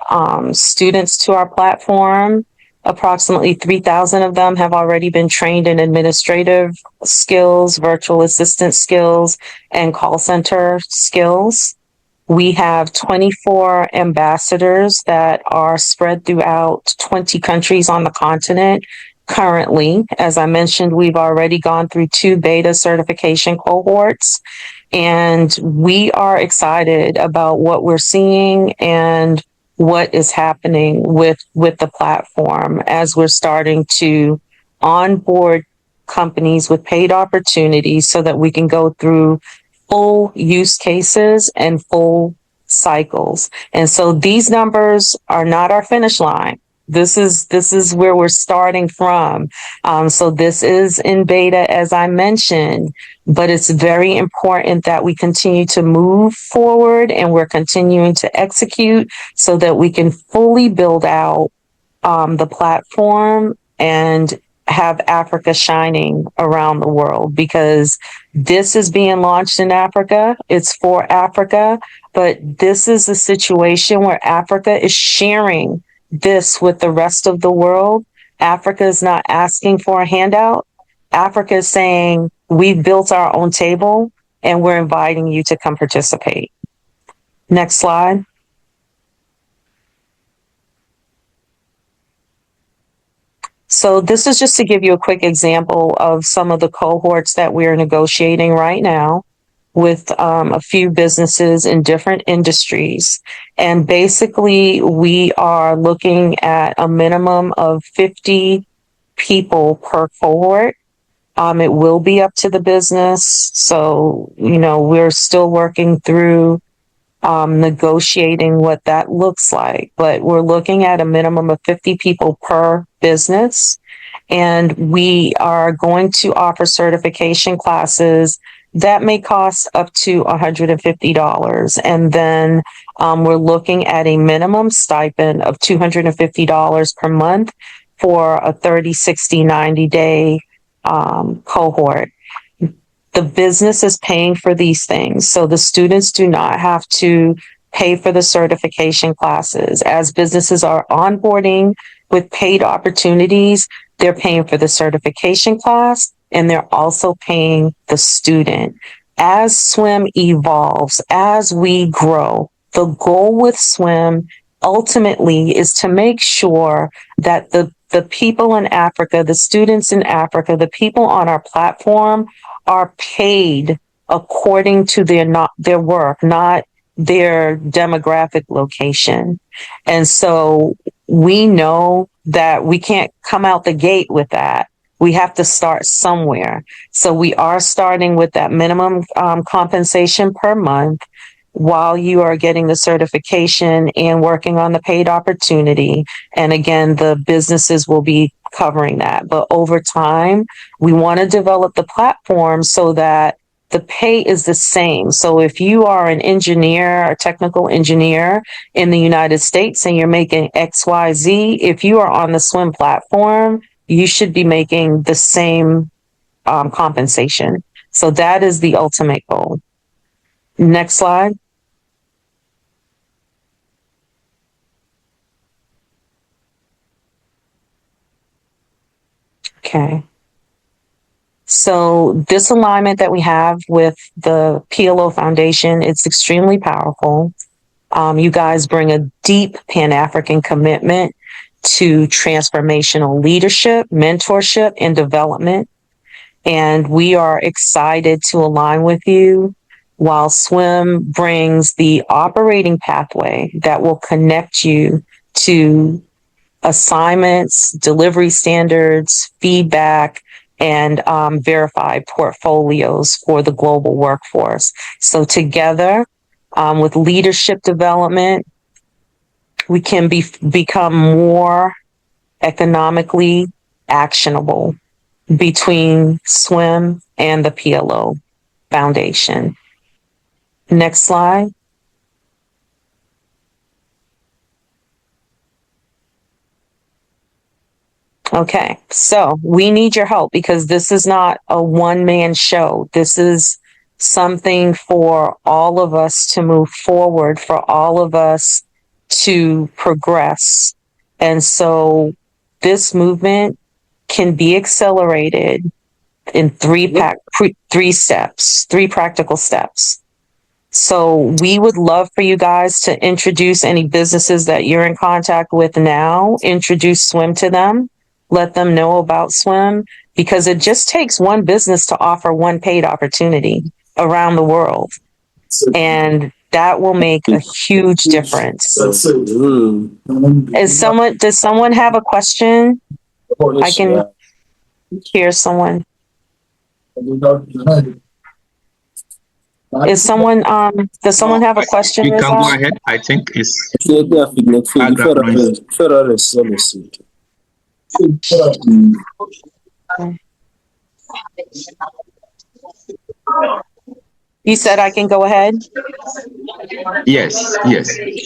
students to our platform. Approximately 3,000 of them have already been trained in administrative skills, virtual assistant skills, and call center skills. We have 24 ambassadors that are spread throughout 20 countries on the continent. Currently, as I mentioned, we've already gone through 2 beta certification cohorts, and we are excited about what we're seeing and what is happening with the platform as we're starting to onboard companies with paid opportunities so that we can go through full use cases and full cycles. And so these numbers are not our finish line. This is where we're starting from. So this is in beta, as I mentioned, but it's very important that we continue to move forward and we're continuing to execute so that we can fully build out the platform and have Africa shining around the world, because this is being launched in Africa. It's for Africa, but this is a situation where Africa is sharing this with the rest of the world. Africa is not asking for a handout. Africa is saying, we've built our own table and we're inviting you to come participate. Next slide. So this is just to give you a quick example of some of the cohorts that we're negotiating right now with a few businesses in different industries. And basically, we are looking at a minimum of 50 people per cohort. It will be up to the business. So, we're still working through negotiating what that looks like. But we're looking at a minimum of 50 people per business. And we are going to offer certification classes that may cost up to $150. And then we're looking at a minimum stipend of $250 per month for a 30, 60, 90-day cohort. The business is paying for these things, so the students do not have to pay for the certification classes. As businesses are onboarding with paid opportunities, They're paying for the certification class, and they're also paying the student. As swim evolves, as we grow, the goal with swim ultimately is to make sure that the people in Africa, the students in Africa, the people on our platform are paid according to their work, not their demographic location. And so we know that we can't come out the gate with that. We have to start somewhere. So we are starting with that minimum compensation per month while you are getting the certification and working on the paid opportunity. And again, the businesses will be covering that. But over time, we want to develop the platform so that the pay is the same. So if you are an engineer, a technical engineer in the United States and you're making XYZ, if you are on the swim platform, you should be making the same compensation. So that is the ultimate goal. Next slide. Okay. So this alignment that we have with the PLO Foundation, it's extremely powerful. You guys bring a deep Pan-African commitment to transformational leadership, mentorship, and development. And we are excited to align with you, while SWIM brings the operating pathway that will connect you to assignments, delivery standards, feedback, and verified portfolios for the global workforce. So together, with leadership development, we can become more economically actionable between SWIM and the PLO Foundation. Next slide. Okay, so we need your help because this is not a one-man show. This is something for all of us to move forward, for all of us to progress. And so this movement can be accelerated in three practical steps. So we would love for you guys to introduce any businesses that you're in contact with now, introduce SWIM to them, let them know about SWIM, because it just takes one business to offer one paid opportunity around the world. And that will make a huge difference. Does someone have a question? I can hear someone. Does someone have a question? You can go ahead. I think it's You said I can go ahead? Yes.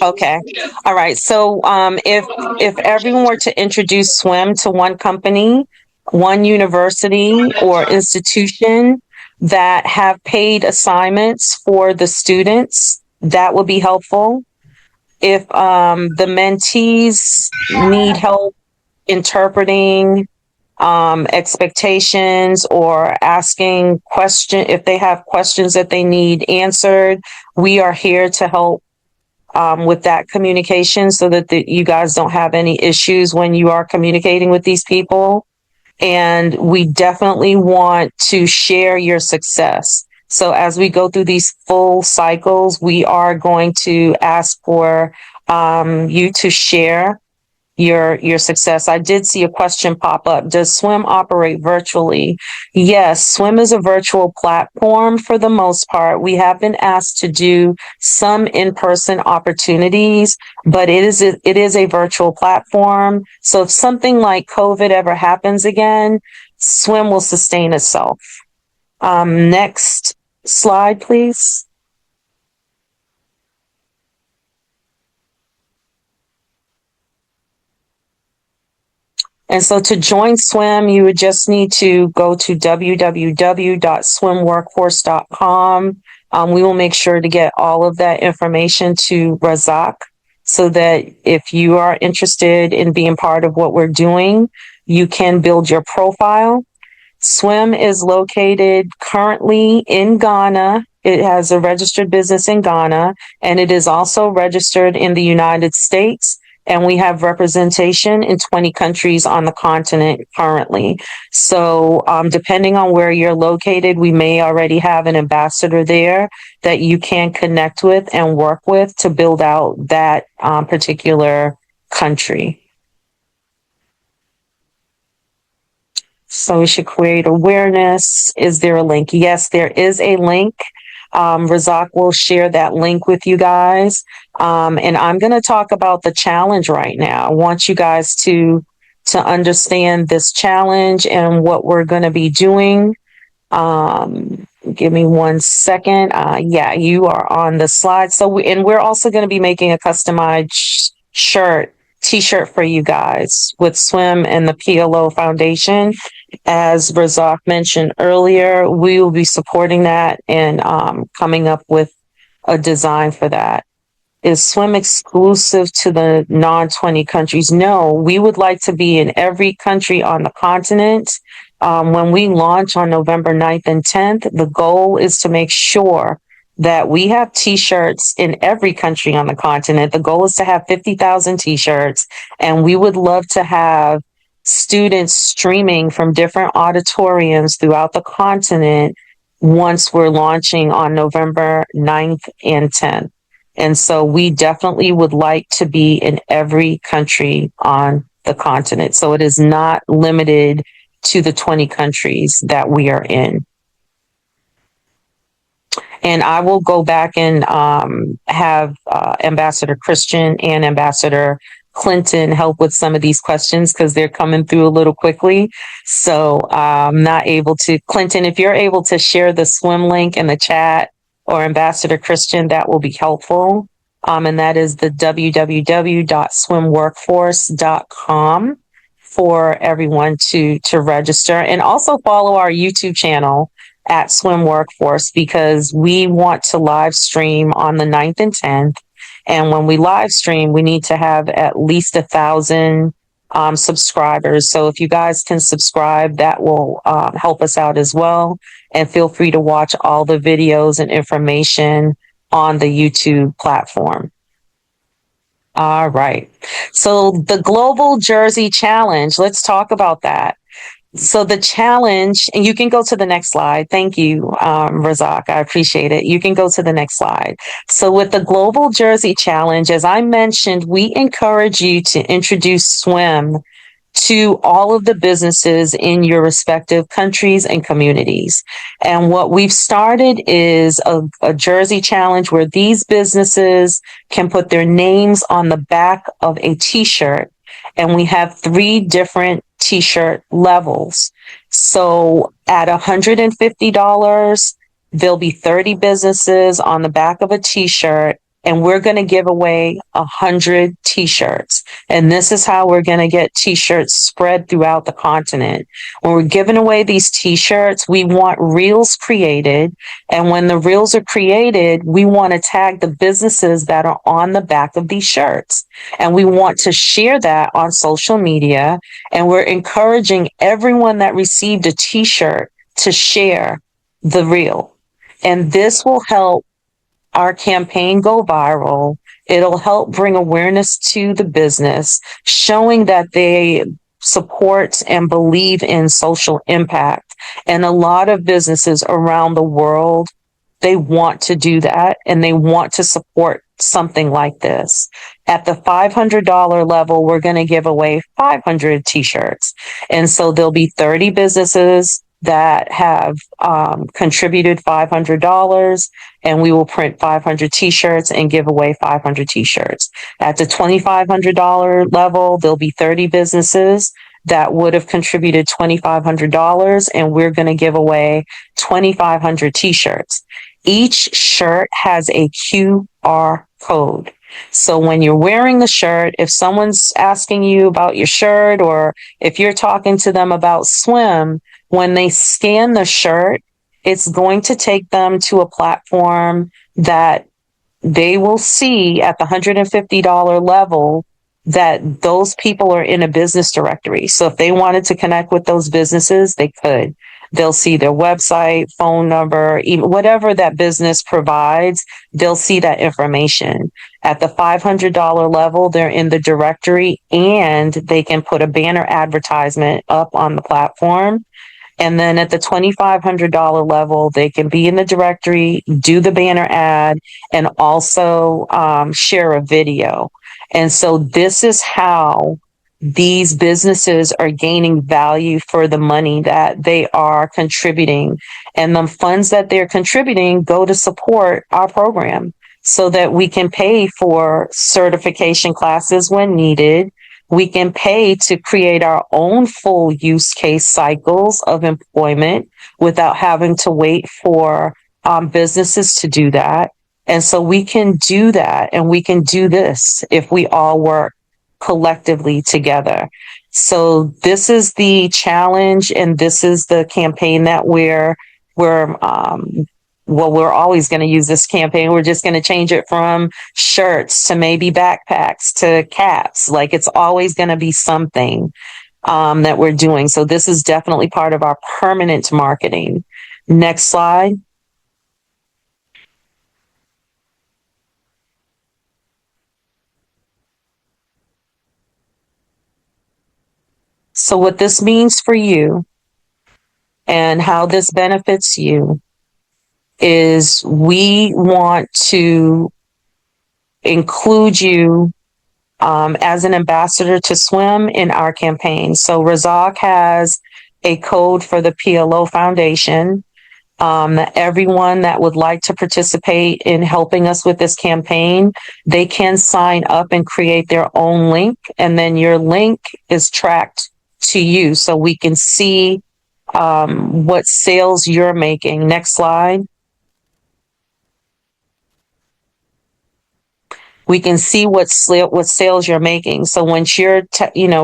Okay. All right. So if everyone were to introduce SWIM to one company, one university or institution that have paid assignments for the students, that would be helpful. If the mentees need help interpreting expectations or asking if they have questions that they need answered, we are here to help with that communication so that you guys don't have any issues when you are communicating with these people. And we definitely want to share your success. So as we go through these full cycles, we are going to ask for you to share your success. I did see a question pop up. Does SWIM operate virtually? Yes, SWIM is a virtual platform for the most part. We have been asked to do some in-person opportunities, but it is a virtual platform. So if something like COVID ever happens again, SWIM will sustain itself. Next slide, please. And so to join SWIM, you would just need to go to www.swimworkforce.com. We will make sure to get all of that information to Razak so that if you are interested in being part of what we're doing, you can build your profile. Swim is located currently in Ghana. It has a registered business in Ghana, and it is also registered in the United States. And we have representation in 20 countries on the continent currently. So depending on where you're located, we may already have an ambassador there that you can connect with and work with to build out that particular country. So we should create awareness. Is there a link? Yes, there is a link. Razak will share that link with you guys. And I'm going to talk about the challenge right now. I want you guys to understand this challenge and what we're going to be doing. Give me 1 second. Yeah, you are on the slide. So, and we're also going to be making a customized t-shirt for you guys with Swim and the PLO Foundation. As Razak mentioned earlier, we will be supporting that and coming up with a design for that. Is Swim exclusive to the non-20 countries? No, we would like to be in every country on the continent. When we launch on November 9th and 10th, the goal is to make sure that we have t-shirts in every country on the continent. The goal is to have 50,000 t-shirts, and we would love to have students streaming from different auditoriums throughout the continent once we're launching on November 9th and 10th. And so we definitely would like to be in every country on the continent. So it is not limited to the 20 countries that we are in. And I will go back and have Ambassador Christian and Ambassador Clinton help with some of these questions because they're coming through a little quickly. So I'm not able to. Clinton, if you're able to share the Swim link in the chat, or Ambassador Christian, that will be helpful. And that is the www.swimworkforce.com for everyone to register. And also follow our YouTube channel at Swim Workforce, because we want to live stream on the 9th and 10th. And when we live stream, we need to have at least 1,000 subscribers. So if you guys can subscribe, that will help us out as well. And feel free to watch all the videos and information on the YouTube platform. All right. So the Global Jersey Challenge, let's talk about that. So the challenge, and you can go to the next slide. Thank you, Razak. I appreciate it. You can go to the next slide. So with the Global Jersey Challenge, as I mentioned, we encourage you to introduce Swim to all of the businesses in your respective countries and communities. And what we've started is a Jersey Challenge where these businesses can put their names on the back of a t-shirt. And we have 3 different t-shirt levels. So at $150, there'll be 30 businesses on the back of a t-shirt, and we're going to give away 100 t-shirts. And this is how we're going to get t-shirts spread throughout the continent. When we're giving away these t-shirts, we want reels created. And when the reels are created, we want to tag the businesses that are on the back of these shirts. And we want to share that on social media. And we're encouraging everyone that received a t-shirt to share the reel. And this will help our campaign go viral. It'll help bring awareness to the business, showing that they support and believe in social impact. And a lot of businesses around the world, they want to do that, and they want to support something like this. At the $500 level, we're going to give away 500 t-shirts. And so there'll be 30 businesses that have contributed $500, and we will print 500 t-shirts and give away 500 t-shirts. At the $2,500 level, there'll be 30 businesses that would have contributed $2,500, and we're going to give away 2,500 t-shirts. Each shirt has a QR code. So when you're wearing the shirt, if someone's asking you about your shirt, or if you're talking to them about Swim, when they scan the shirt, it's going to take them to a platform that they will see at the $150 level that those people are in a business directory. So if they wanted to connect with those businesses, they could. They'll see their website, phone number, even whatever that business provides, they'll see that information. At the $500 level, they're in the directory and they can put a banner advertisement up on the platform. And then at the $2,500 level, they can be in the directory, do the banner ad, and also share a video. And so this is how these businesses are gaining value for the money that they are contributing. And the funds that they're contributing go to support our program so that we can pay for certification classes when needed. We can pay to create our own full use case cycles of employment without having to wait for businesses to do that. And so we can do that, and we can do this if we all work collectively together. So this is the challenge, and this is the campaign that we're always going to use this campaign. We're just going to change it from shirts to maybe backpacks to caps. Like, it's always going to be something that we're doing. So this is definitely part of our permanent marketing. Next slide. So what this means for you and how this benefits you is we want to include you as an ambassador to SWIM in our campaign. So Razak has a code for the PLO Foundation. Everyone that would like to participate in helping us with this campaign, they can sign up and create their own link, and then your link is tracked to you so we can see what sales you're making. Next slide. We can see what sales you're making. So once you're,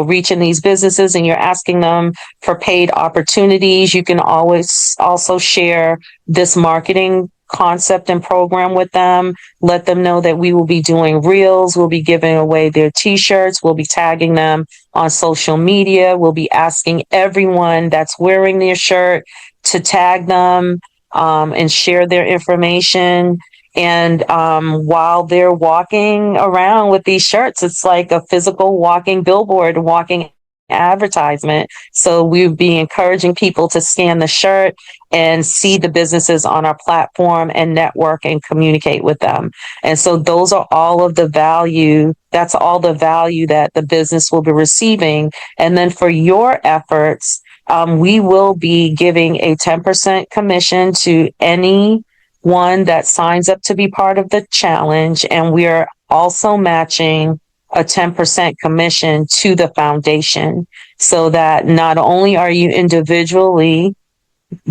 reaching these businesses and you're asking them for paid opportunities, you can always also share this marketing concept and program with them. Let them know that we will be doing reels. We'll be giving away their t-shirts. We'll be tagging them on social media. We'll be asking everyone that's wearing their shirt to tag them and share their information. And while they're walking around with these shirts, it's like a physical walking billboard, walking advertisement. So we'd be encouraging people to scan the shirt and see the businesses on our platform and network and communicate with them. And so those are all of the value. That's all the value that the business will be receiving. And then for your efforts, we will be giving a 10% commission to any one that signs up to be part of the challenge. And we are also matching a 10% commission to the foundation, so that not only are you individually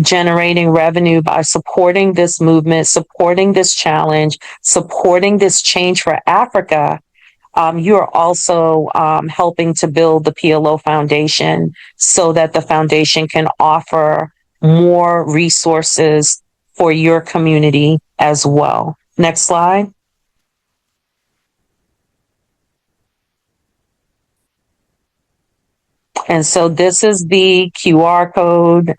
generating revenue by supporting this movement, supporting this challenge, supporting this change for Africa, you are also helping to build the PLO Foundation so that the foundation can offer more resources for your community as well. Next slide. And so this is the QR code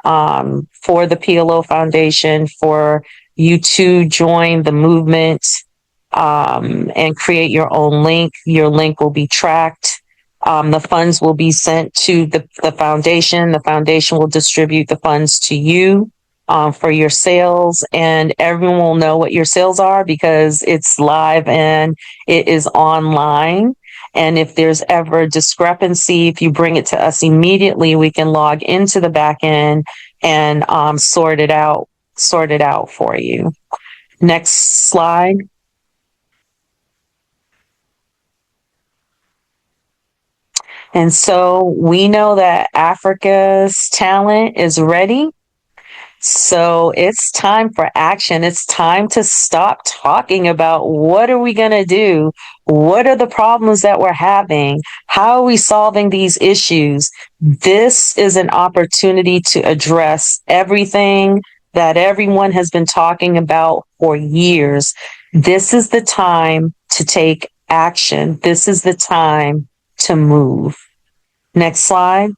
for the PLO Foundation for you to join the movement and create your own link. Your link will be tracked. The funds will be sent to the foundation. The foundation will distribute the funds to you for your sales, and everyone will know what your sales are because it's live and it is online. And if there's ever a discrepancy, if you bring it to us immediately, we can log into the back end and sort it out for you. Next slide. And so we know that Africa's talent is ready. So it's time for action. It's time to stop talking about what are we going to do? What are the problems that we're having? How are we solving these issues? This is an opportunity to address everything that everyone has been talking about for years. This is the time to take action. This is the time to move. Next slide.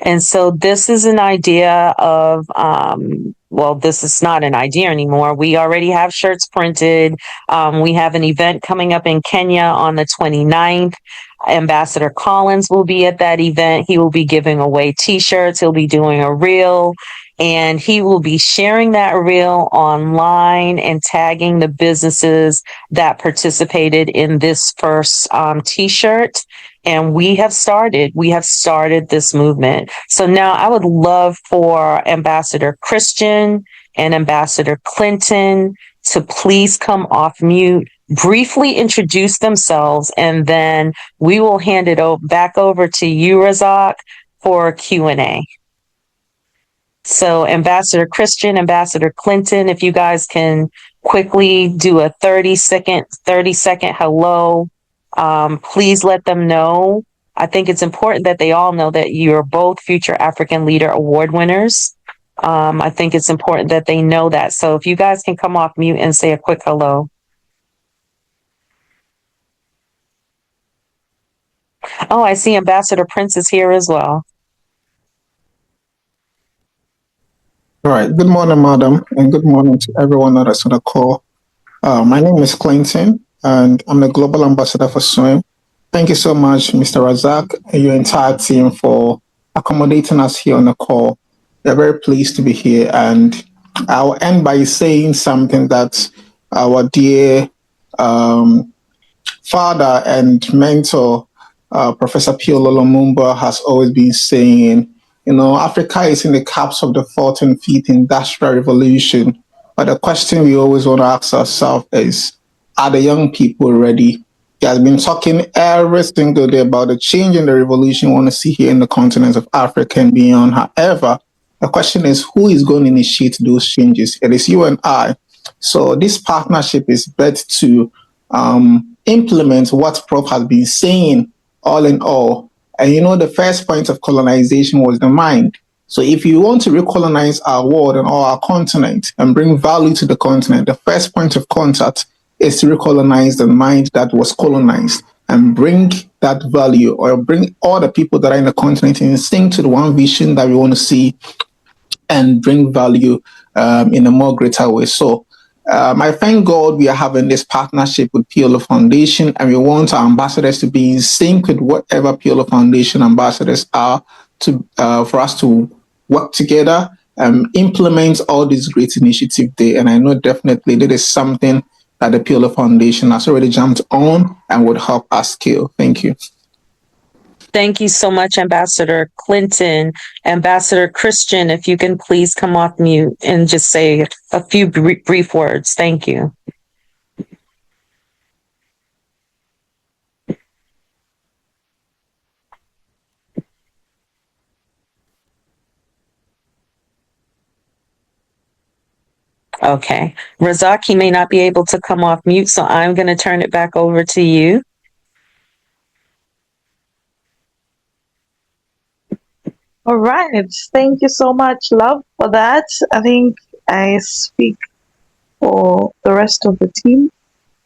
And so this is an idea of, well, this is not an idea anymore. We already have shirts printed. We have an event coming up in Kenya on the 29th. Ambassador Collins will be at that event. He will be giving away t-shirts. He'll be doing a reel, and he will be sharing that reel online and tagging the businesses that participated in this first t-shirt. And we have started this movement. So now I would love for Ambassador Christian and Ambassador Clinton to please come off mute, briefly introduce themselves, and then we will hand it back over to you, Razak, for Q&A. So Ambassador Christian, Ambassador Clinton, if you guys can quickly do a 30-second hello. Please let them know. I think it's important that they all know that you're both Future African Leader Award winners. I think it's important that they know that. So if you guys can come off mute and say a quick hello. Oh, I see Ambassador Prince is here as well. All right. Good morning, madam, and good morning to everyone that is on the call. My name is Clinton, and I'm the Global Ambassador for SWIM. Thank you so much, Mr. Razak, and your entire team for accommodating us here on the call. We're very pleased to be here, and I'll end by saying something that our dear father and mentor, Professor PLO Lumumba, has always been saying. You know, Africa is in the cups of the fourth and fifth industrial revolution. But the question we always want to ask ourselves is, are the young people ready? He has been talking every single day about the change in the revolution we want to see here in the continent of Africa and beyond. However, the question is, who is going to initiate those changes? It is you and I. So this partnership is meant to implement what Prof has been saying all in all. And you know, the first point of colonization was the mind. So if you want to recolonize our world and our continent and bring value to the continent, the first point of contact is to recolonize the mind that was colonized and bring that value, or bring all the people that are in the continent in sync to the one vision that we want to see and bring value in a more greater way. So I thank God we are having this partnership with PLO Foundation, and we want our ambassadors to be in sync with whatever PLO Foundation ambassadors are to for us to work together and implement all these great initiatives there. And I know definitely that is something that the PLO Foundation has already jumped on and would help us scale. Thank you. Thank you so much, Ambassador Clinton. Ambassador Christian, if you can please come off mute and just say a few brief words. Thank you. Okay. Razak, he may not be able to come off mute, so I'm going to turn it back over to you. All right. Thank you so much, love, for that. I think I speak for the rest of the team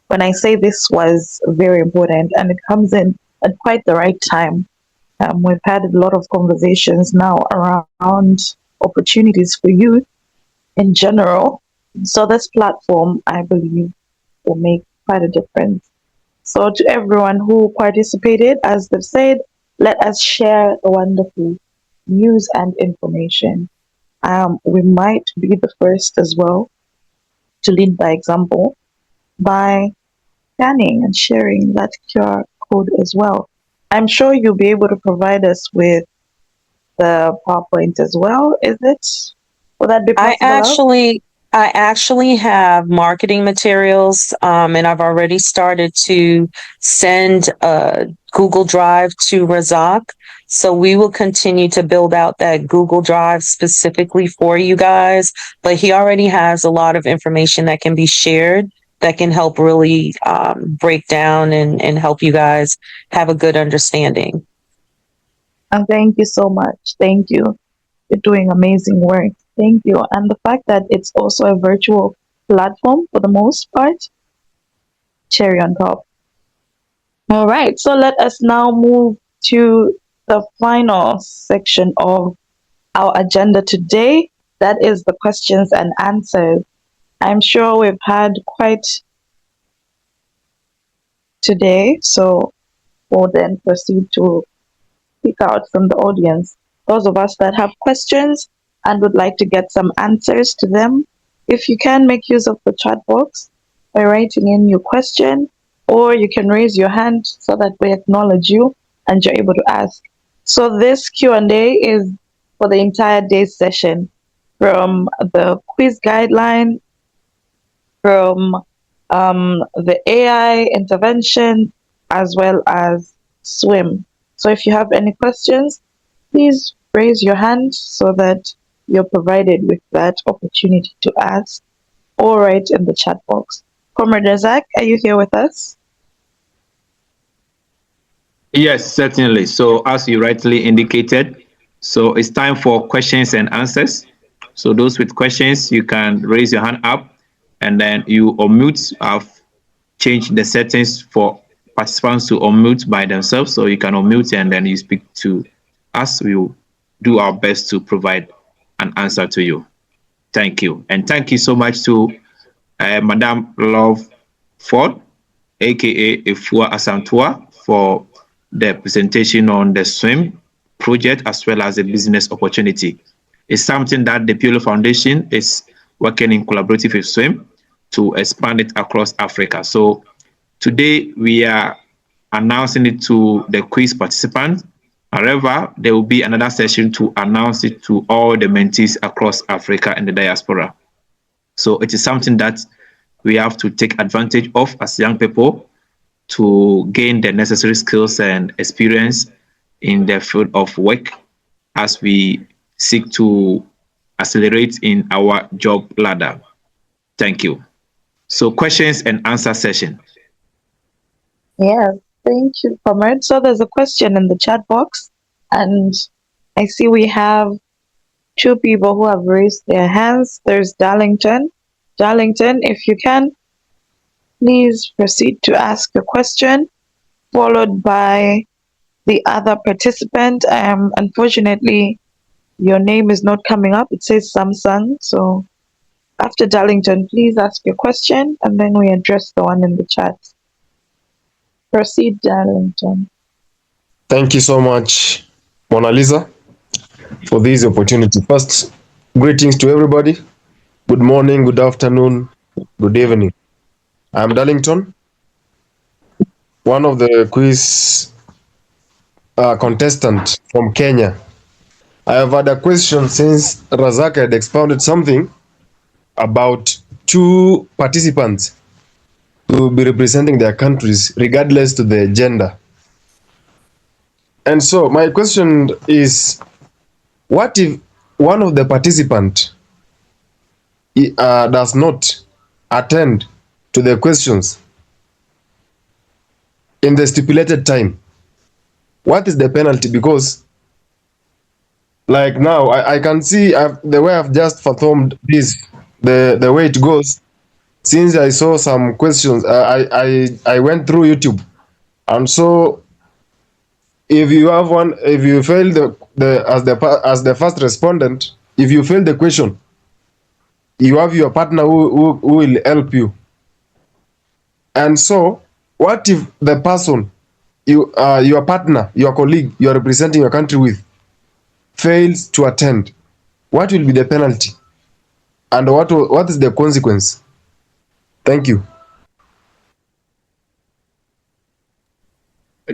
when I say this was very important, and it comes in at quite the right time. We've had a lot of conversations now around opportunities for youth in general. So this platform, I believe, will make quite a difference. So to everyone who participated, as they've said, let us share the wonderful news and information. We might be the first as well to lead by example by scanning and sharing that QR code as well. I'm sure you'll be able to provide us with the PowerPoint as well, is it? Will that be possible? I actually have marketing materials, and I've already started to send a Google Drive to Razak. So we will continue to build out that Google Drive specifically for you guys. But he already has a lot of information that can be shared that can help really break down and help you guys have a good understanding. And thank you so much. Thank you. You're doing amazing work. Thank you. And the fact that it's also a virtual platform for the most part cherry on top. All right, so let us now move to the final section of our agenda today. That is the questions and answers. I'm sure we've had quite today, so we'll then proceed to speak out from the audience. Those of us that have questions and would like to get some answers to them, if you can make use of the chat box by writing in your question, or you can raise your hand so that we acknowledge you and you're able to ask. So this Q&A is for the entire day's session, from the quiz guideline, from the AI intervention, as well as swim. So if you have any questions, please raise your hand so that you're provided with that opportunity to ask, or write in the chat box. Comrade Razak, are you here with us? Yes, certainly. So as you rightly indicated, so it's time for questions and answers. So those with questions, you can raise your hand up and then you unmute. I've changed the settings for participants to unmute by themselves. So you can unmute and then you speak to us. We will do our best to provide an answer to you. Thank you. And thank you so much to Madame Love Ford, aka Efua Asantua, for the presentation on the SWIM project as well as the business opportunity. It's something that the PLO Foundation is working in collaborative with SWIM to expand it across Africa. So today we are announcing it to the quiz participants. However, there will be another session to announce it to all the mentees across Africa and the diaspora. So it is something that we have to take advantage of as young people to gain the necessary skills and experience in the field of work as we seek to accelerate in our job ladder. Thank you. So questions and answer session. Yes, thank you, Comrade. So there's a question in the chat box, and I see we have two people who have raised their hands. There's Darlington. Darlington, if you can, please proceed to ask your question, followed by the other participant. Unfortunately, your name is not coming up. It says Samsung. So after Darlington, please ask your question, and then we address the one in the chat. Proceed, Darlington. Thank you so much, Mona Lisa, for this opportunity. First, greetings to everybody. Good morning, good afternoon, good evening. I'm Darlington, one of the quiz contestant from Kenya. I have had a question since Razak had expounded something about two participants to be representing their countries regardless to their gender. And so my question is, what if one of the participants does not attend to the questions in the stipulated time? What is the penalty? Because like now, I can see the way I've just performed this, the way it goes. Since I saw some questions, I went through YouTube, and so if you have one, if you fail as the first respondent, if you fail the question, you have your partner who will help you. And so, what if the person, your partner, your colleague, you are representing your country with, fails to attend? What will be the penalty? And what is the consequence? Thank you.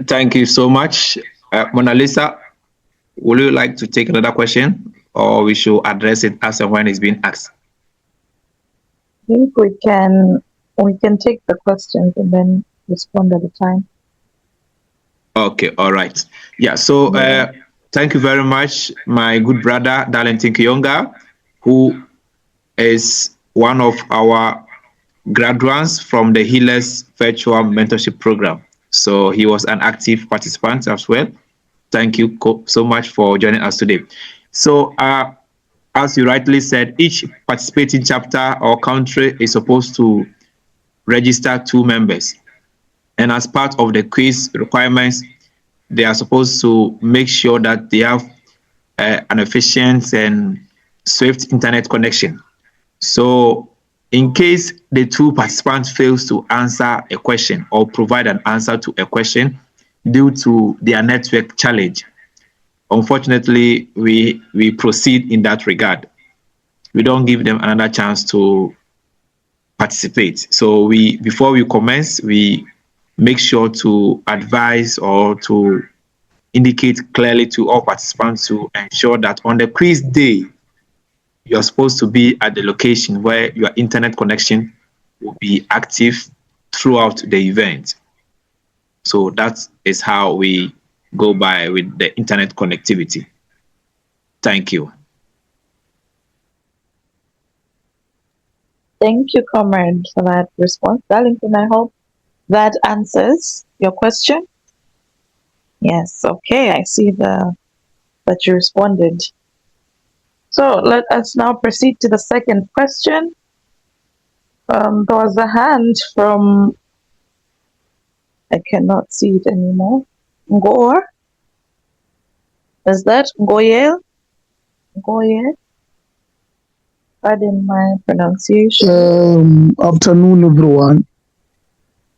Thank you so much. Mona Lisa, would you like to take another question, or we should address it as and when it's being asked? I think we can take the questions and then respond at a time. Okay, all right. Yeah, so thank you very much, my good brother, Darlington Kiyonga, who is one of our graduates from the Healers Virtual Mentorship Program. So he was an active participant as well. Thank you so much for joining us today. So as you rightly said, each participating chapter or country is supposed to register 2 members. And as part of the quiz requirements, they are supposed to make sure that they have an efficient and swift internet connection. So in case the two participants fails to answer a question or provide an answer to a question due to their network challenge, unfortunately, we proceed in that regard. We don't give them another chance to participate. So before we commence, we make sure to advise or to indicate clearly to all participants to ensure that on the quiz day, you're supposed to be at the location where your internet connection will be active throughout the event. So that is how we go by with the internet connectivity. Thank you. Thank you, comrade, for that response. Darlington, I hope that answers your question. Yes, okay, I see that you responded. So let us now proceed to the second question. There was a hand from, I cannot see it anymore. Ngor? Is that Ngoyel? Ngoyel? Pardon my pronunciation. Afternoon, everyone.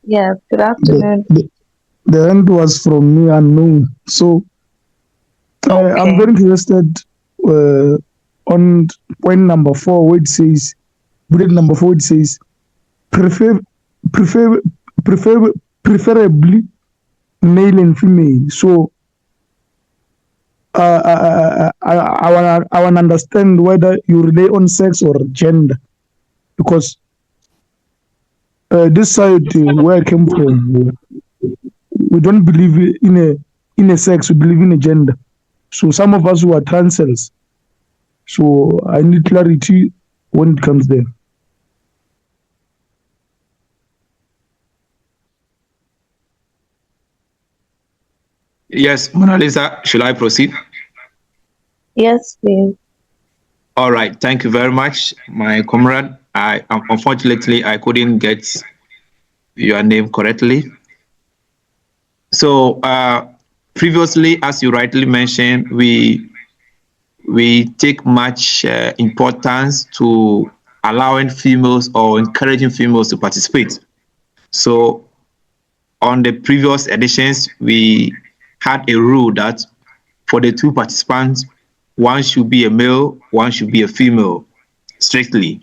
Yes, good afternoon. The hand was from me unknown. So I'm very interested on point number 4, where it says, bullet number 4, it says, preferably male and female. So I want to understand whether you rely on sex or gender, because this side where I came from, we don't believe in a sex, we believe in a gender. So some of us who are trans cells. So I need clarity when it comes there. Yes, Mona Lisa, should I proceed? Yes, please. All right, thank you very much, my comrade. Unfortunately, I couldn't get your name correctly. So previously, as you rightly mentioned, we take much importance to allowing females or encouraging females to participate. So on the previous editions, we had a rule that for the two participants, one should be a male, one should be a female, strictly.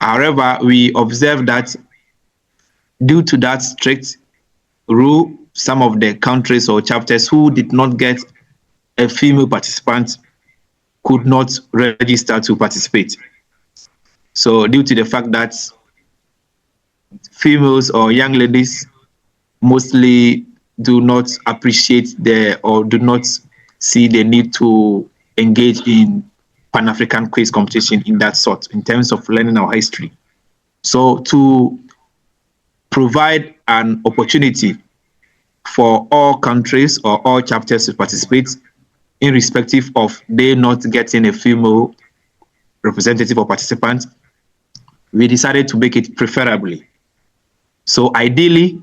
However, we observed that due to that strict rule, some of the countries or chapters who did not get a female participant could not register to participate. So due to the fact that females or young ladies mostly do not appreciate or do not see the need to engage in Pan-African quiz competition in that sort, in terms of learning our history. So to provide an opportunity for all countries or all chapters to participate, irrespective of they not getting a female representative or participant, we decided to make it preferably. So ideally,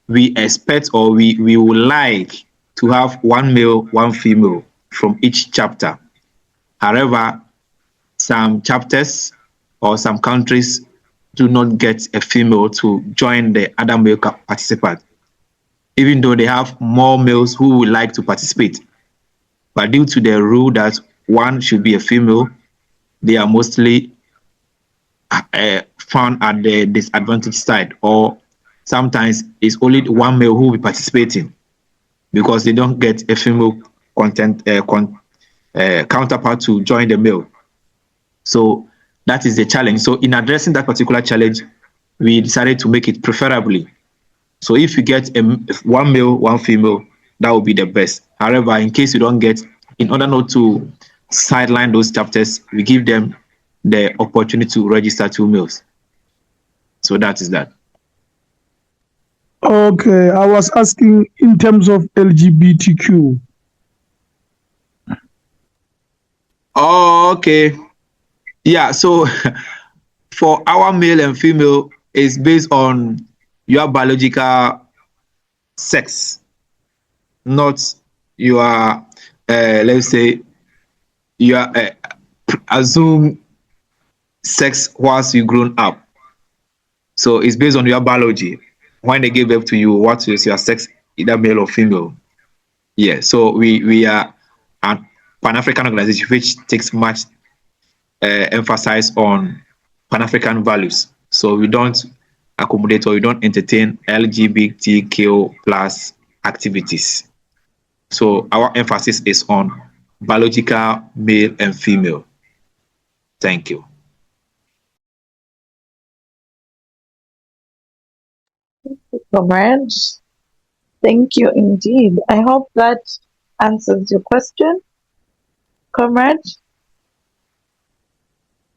we expect or we would like to have one male, one female from each chapter. However, some chapters or some countries do not get a female to join the other male participant, even though they have more males who would like to participate. But due to the rule that one should be a female, they are mostly found at the disadvantaged side, or sometimes it's only one male who will be participating because they don't get a female counterpart to join the male. So that is the challenge. So in addressing that particular challenge, we decided to make it preferably. So if you get one male, one female, that would be the best. However, in case you don't get, in order not to sideline those chapters, we give them the opportunity to register two males. So that is that. Okay, I was asking in terms of LGBTQ. Oh, okay. Yeah, so for our male and female, it's based on your biological sex, not your, let's say, your assume sex whilst you grown up. So it's based on your biology. When they give birth to you, what is your sex, either male or female? Yeah. So we are a Pan-African organization which takes much emphasis on Pan-African values. So we don't accommodate or we don't entertain LGBTQ plus activities. So our emphasis is on biological male and female. Thank you. Comrades, thank you indeed. I hope that answers your question, comrade.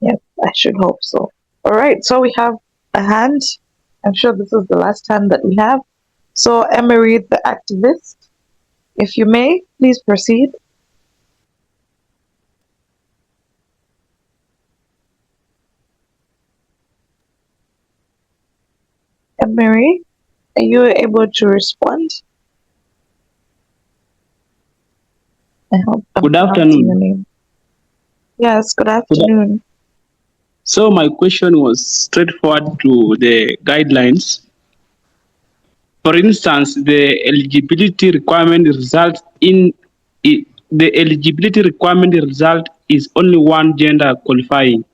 Yes, I should hope so. All right, so we have a hand. I'm sure this is the last hand that we have. So, Emery, the activist, if you may, please proceed. Emery, are you able to respond? I hope I'm Good pronouncing your afternoon. name. Yes, good afternoon. So my question was straightforward to the guidelines. For instance, the eligibility requirement result is only one gender qualifying.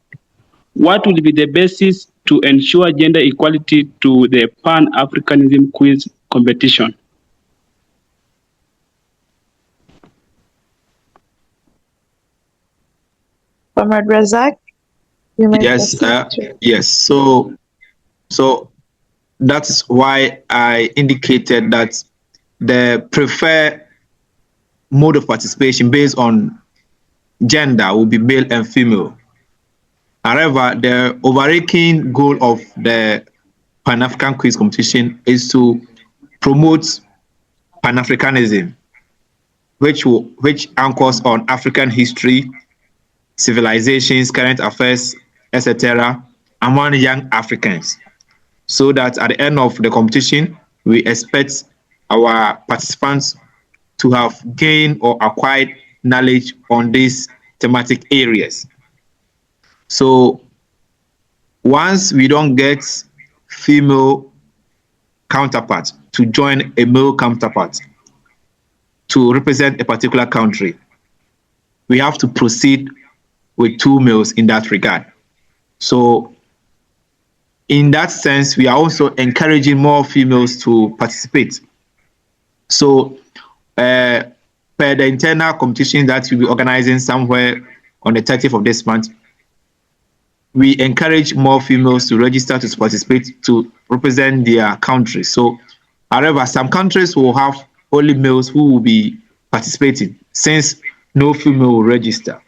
What will be the basis to ensure gender equality to the Pan-Africanism quiz competition? Comrade Razak, you may Yes, proceed. yes. So that's why I indicated that the preferred mode of participation based on gender will be male and female. However, the overarching goal of the Pan-African quiz competition is to promote Pan-Africanism, which anchors on African history, civilizations, current affairs, etc., among young Africans, so that at the end of the competition, we expect our participants to have gained or acquired knowledge on these thematic areas. So once we don't get female counterparts to join a male counterpart to represent a particular country, we have to proceed with two males in that regard. So in that sense, we are also encouraging more females to participate. So per the internal competition that we'll be organizing somewhere on the 30th of this month, we encourage more females to register to participate to represent their country. So, however, some countries will have only males who will be participating since no female will register.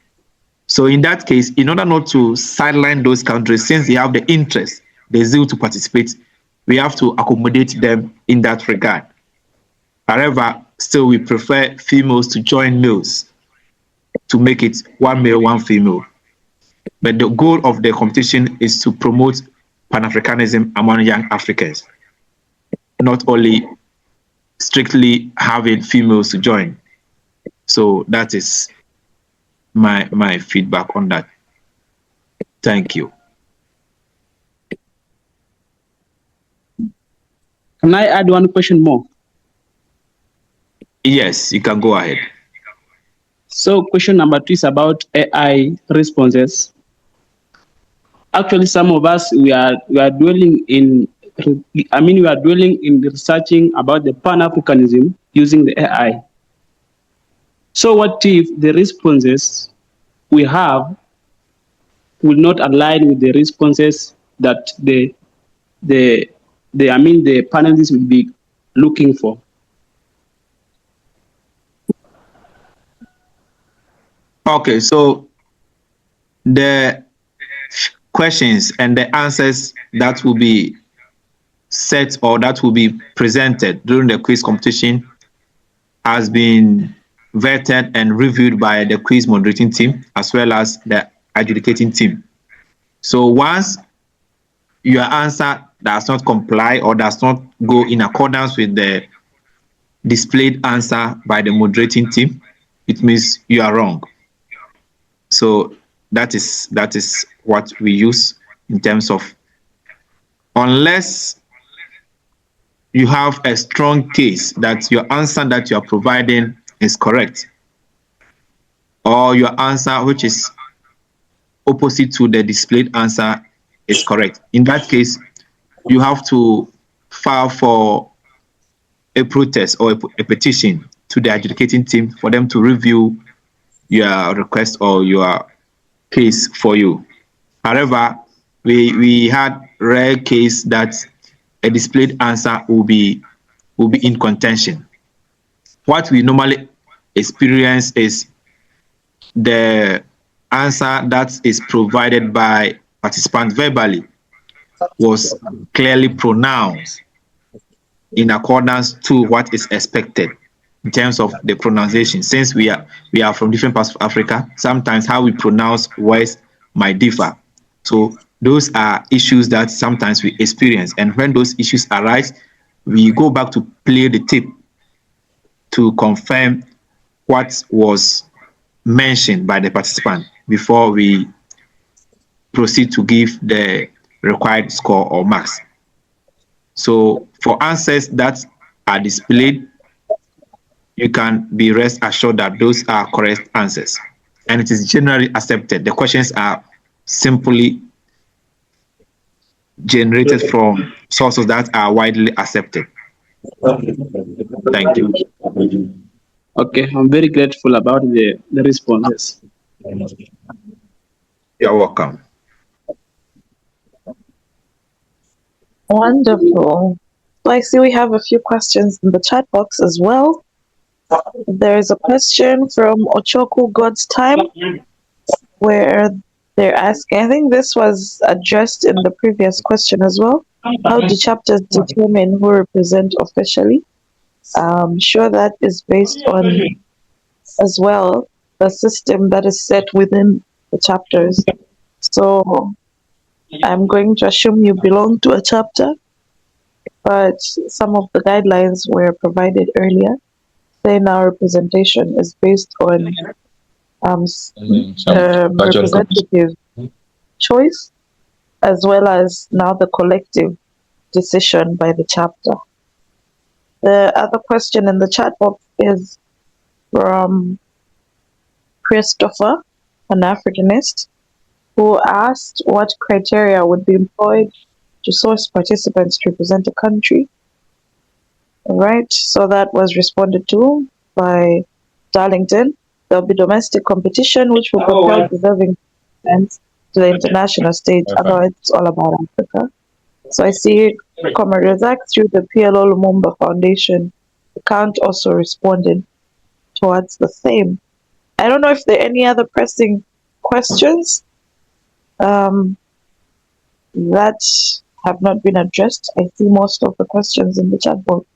So in that case, in order not to sideline those countries, since they have the interest, the zeal to participate, we have to accommodate them in that regard. However, still we prefer females to join males to make it one male, one female. But the goal of the competition is to promote Pan-Africanism among young Africans, not only strictly having females to join. So that is my feedback on that. Thank you. Can I add one question more? Yes, you can go ahead. So question number 2 is about AI responses. Actually, some of us we are dwelling in researching about the Pan-Africanism using the AI. So what if the responses we have will not align with the responses that the panelists will be looking for? Okay, so the questions and the answers that will be set or that will be presented during the quiz competition has been vetted and reviewed by the quiz moderating team as well as the adjudicating team. So once your answer does not comply or does not go in accordance with the displayed answer by the moderating team, it means you are wrong. So that is what we use in terms of, unless you have a strong case that your answer that you are providing is correct, or your answer which is opposite to the displayed answer is correct. In that case, you have to file for a protest or a petition to the adjudicating team for them to review your request or your case for you. However, we had rare case that a displayed answer will be in contention. What we normally experience is the answer that is provided by participants verbally was clearly pronounced in accordance to what is expected in terms of the pronunciation. Since we are from different parts of Africa, sometimes how we pronounce words might differ. So those are issues that sometimes we experience. And when those issues arise, we go back to play the tape to confirm what was mentioned by the participant before we proceed to give the required score or marks. So for answers that are displayed, you can be rest assured that those are correct answers. And it is generally accepted. The questions are simply generated from sources that are widely accepted. Thank you. Okay, I'm very grateful about the responses. You're welcome. Wonderful. So I see we have a few questions in the chat box as well. There is a question from Ochoku God's Time where they're asking, I think this was addressed in the previous question as well. How do chapters determine who represent officially? Sure, that is based on as well the system that is set within the chapters. So I'm going to assume you belong to a chapter, but some of the guidelines were provided earlier, saying our representation is based on representative choice as well as now the collective decision by the chapter. The other question in the chat box is from Christopher, an Africanist, who asked what criteria would be employed to source participants to represent a country. All right, so that was responded to by Darlington. There'll be domestic competition, which will propel deserving participants to the international stage. Otherwise, it's all about Africa. So I see Comrade Razak through the PLO Lumumba Foundation account also responded towards the same. I don't know if there are any other pressing questions that have not been addressed. I see most of the questions in the chat box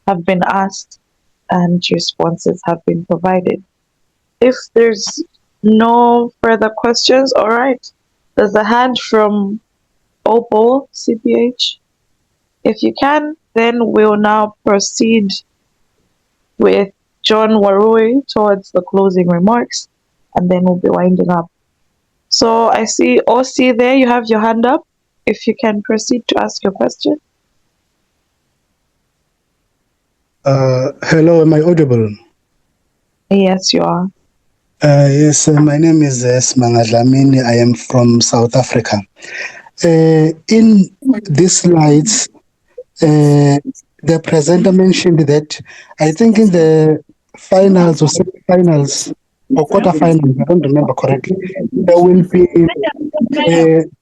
have been asked and responses have been provided. If there's no further questions, all right. There's a hand from Opal CPH. If you can, then we'll now proceed with John Warui towards the closing remarks, and then we'll be winding up. So I see OC there, you have your hand up. If you can proceed to ask your question. Hello, am I audible? Yes, you are. Yes, my name is Smangadlamini. I am from South Africa. In these slides, the presenter mentioned that I think in the finals or semi-finals or quarterfinals, I don't remember correctly, there will be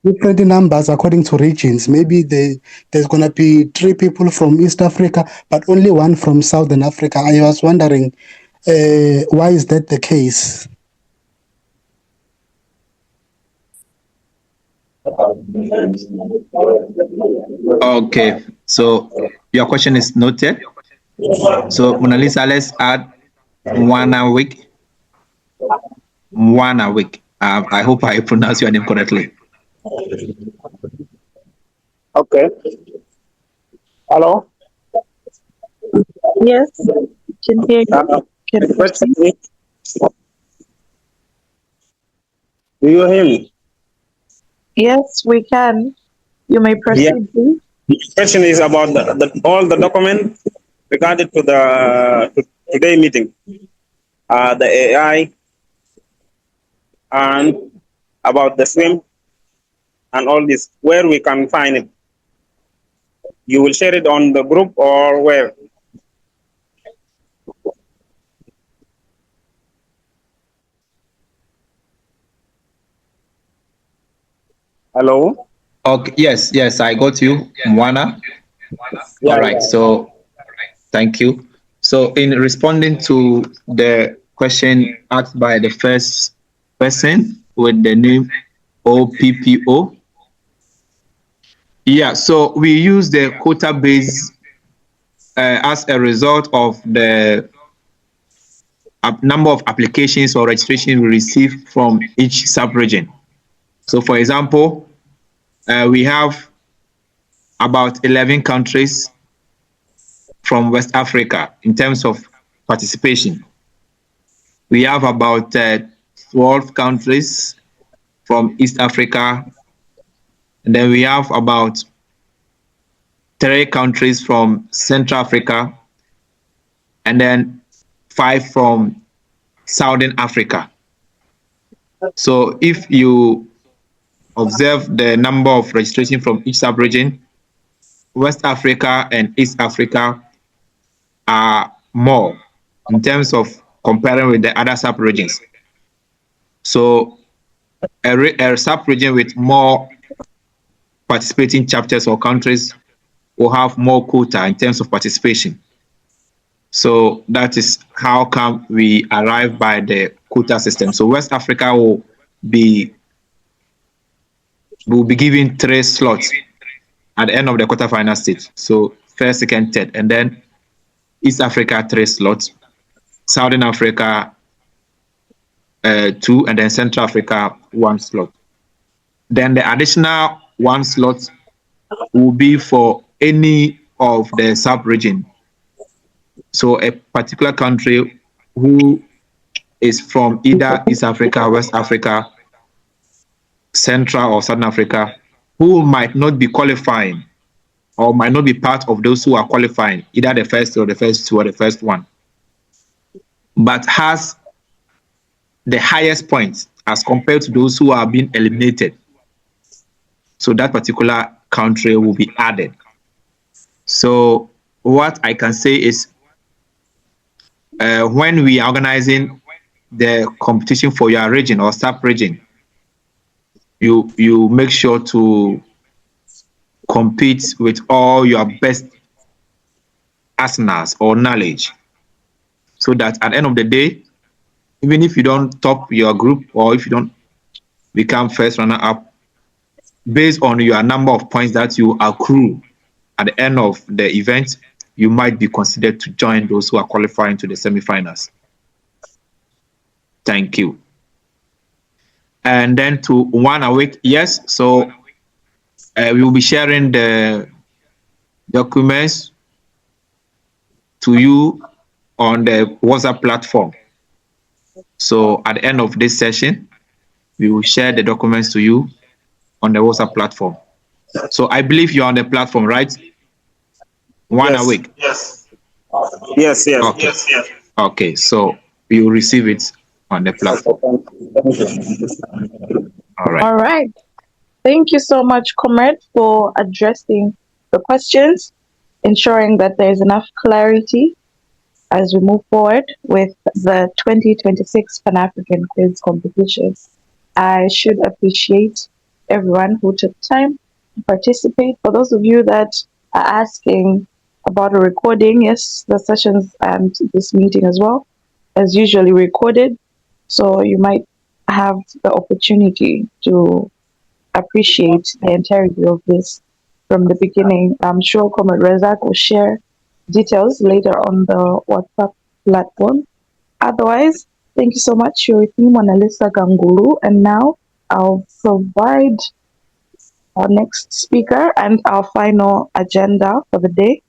different numbers according to regions. Maybe there's going to be 3 people from East Africa, but only 1 from Southern Africa. I was wondering, why is that the case? Okay, so your question is noted. So Mona Lisa, let's add 1 a week. 1 a week. I hope I pronounce your name correctly. Okay. Hello? Yes, can hear you. Can The question proceed. is, do you hear me? Yes, we can. You may Yeah. proceed, please. The question is about all the documents regarding to the today meeting, the AI, and about the swim and all this, where we can find it. You will share it on the group or where? Hello? Okay, yes, I got you, Mwana. All Yeah, right, so thank you. So, in responding to the question asked by the first person with the name OPPO, yeah, so we use the quota base as a result of the number of applications or registration we receive from each sub-region. So, for example, we have about 11 countries from West Africa in terms of participation. We have about 12 countries from East Africa, and then we have about 3 countries from Central Africa, and then 5 from Southern Africa. So if you observe the number of registration from each sub-region, West Africa and East Africa are more in terms of comparing with the other sub-regions. So a sub-region with more participating chapters or countries will have more quota in terms of participation. So that is how come we arrive by the quota system. So West Africa will be given 3 slots at the end of the quarterfinal stage. So first, second, third, and then East Africa 3 slots, Southern Africa 2, and then Central Africa 1 slot. Then the additional 1 slot will be for any of the sub-region. So a particular country who is from either East Africa, West Africa, Central or Southern Africa, who might not be qualifying or might not be part of those who are qualifying, either the first or the first 2 or the first 1, but has the highest points as compared to those who are being eliminated. So that particular country will be added. So what I can say is when we are organizing the competition for your region or sub-region, you make sure to compete with all your best arsenals or knowledge, so that at the end of the day, even if you don't top your group or if you don't become first runner-up, based on your number of points that you accrue at the end of the event, you might be considered to join those who are qualifying to the semifinals. Thank you. And then to 1 awake, yes, so we will be sharing the documents to you on the WhatsApp platform. So at the end of this session, we will share the documents to you on the WhatsApp platform. So I believe you're on the platform, right? 1 Yes. awake. Yes. Yes. Yes. Okay. Yes. Yes. Okay. So you will receive it on the platform. All right. All right. Thank you so much, Comrade, for addressing the questions, ensuring that there is enough clarity as we move forward with the 2026 Pan-African Quiz Competition. I should appreciate everyone who took time to participate. For those of you that are asking about a recording, yes, the sessions and this meeting as well is usually recorded, so you might have the opportunity to appreciate the entirety of this from the beginning. I'm sure Comrade Razak will share details later on the WhatsApp platform. Otherwise, thank you so much. You're with me, Mona Lisa Gangulu, and now I'll provide our next speaker and our final agenda for the day.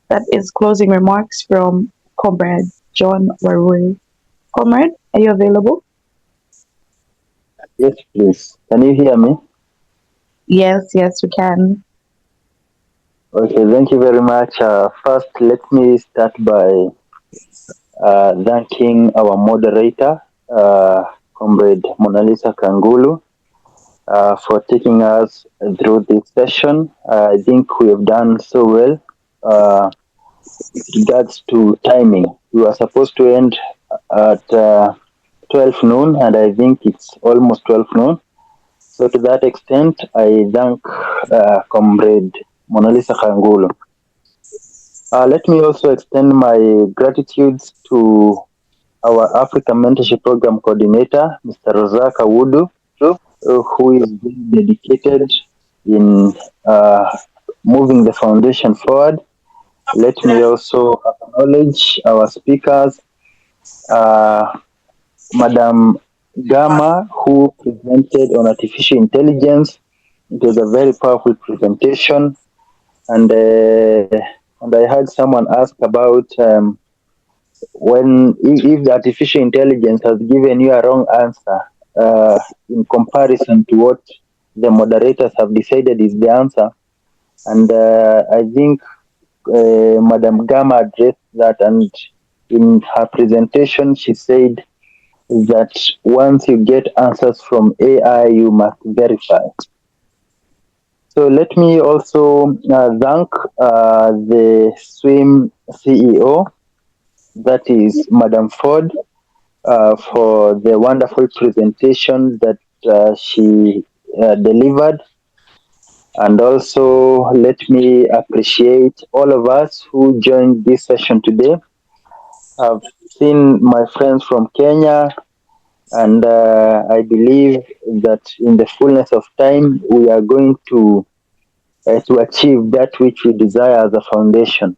That is closing remarks from Comrade John Warui. Comrade, are you available? Yes, please. Can you hear me? Yes, we can. Okay, thank you very much. First, let me start by thanking our moderator, Comrade Mona Lisa Kangulu, for taking us through this session. I think we have done so well. With regards to timing, we were supposed to end at 12 noon, and I think it's almost 12 noon. So, to that extent, I thank Comrade Mona Lisa Kangulu. Let me also extend my gratitude to our Africa Mentorship Program Coordinator, Mr. Rozak Awudu, who is very dedicated in moving the foundation forward. Let me also acknowledge our speakers, Madam Gama, who presented on artificial intelligence. It was a very powerful presentation, and I heard someone ask about if the artificial intelligence has given you a wrong answer in comparison to what the moderators have decided is the answer. And I think Madam Gama addressed that, and in her presentation, she said that once you get answers from AI, you must verify. So let me also thank the SWIM CEO, that is Madam Ford, for the wonderful presentation that she delivered. And also, let me appreciate all of us who joined this session today. I've seen my friends from Kenya, and I believe that in the fullness of time, we are going to achieve that which we desire as a foundation.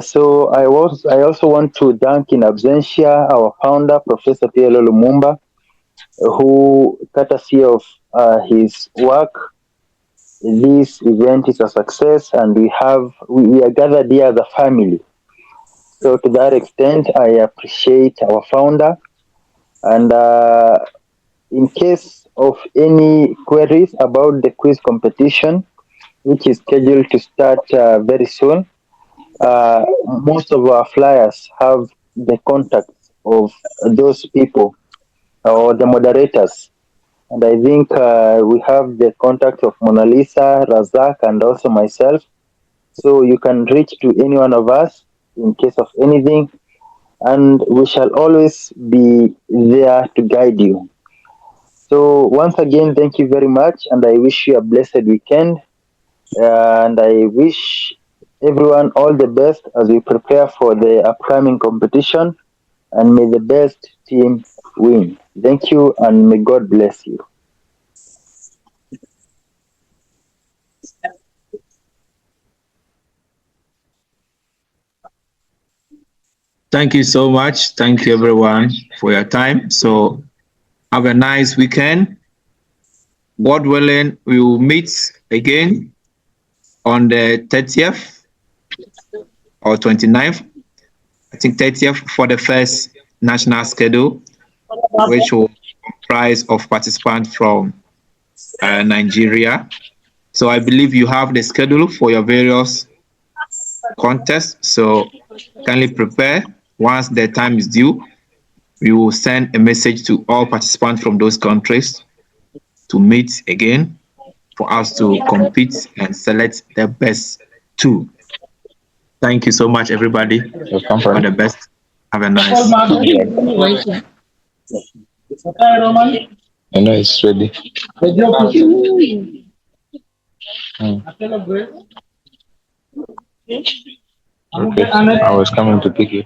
So I also want to thank in absentia our founder, Professor PLO Lumumba, who, courtesy of his work, this event is a success, and we are gathered here as a family. So to that extent, I appreciate our founder, and in case of any queries about the quiz competition, which is scheduled to start very soon, most of our flyers have the contacts of those people or the moderators. And I think we have the contact of Mona Lisa, Razak, and also myself. So you can reach to any one of us in case of anything, and we shall always be there to guide you. So once again, thank you very much, and I wish you a blessed weekend. And I wish everyone all the best as we prepare for the upcoming competition, and may the best team win. Thank you, and may God bless you. Thank you so much. Thank you, everyone, for your time. So have a nice weekend. God willing, we will meet again on the 30th or 29th. I think 30th for the first national schedule, which will comprise of participants from Nigeria. So I believe you have the schedule for your various contests. So kindly prepare. Once the time is due, we will send a message to all participants from those countries to meet again for us to compete and select the best two. Thank you so much, everybody. For the best. Have a nice. I know it's ready. Okay, I was coming to pick you.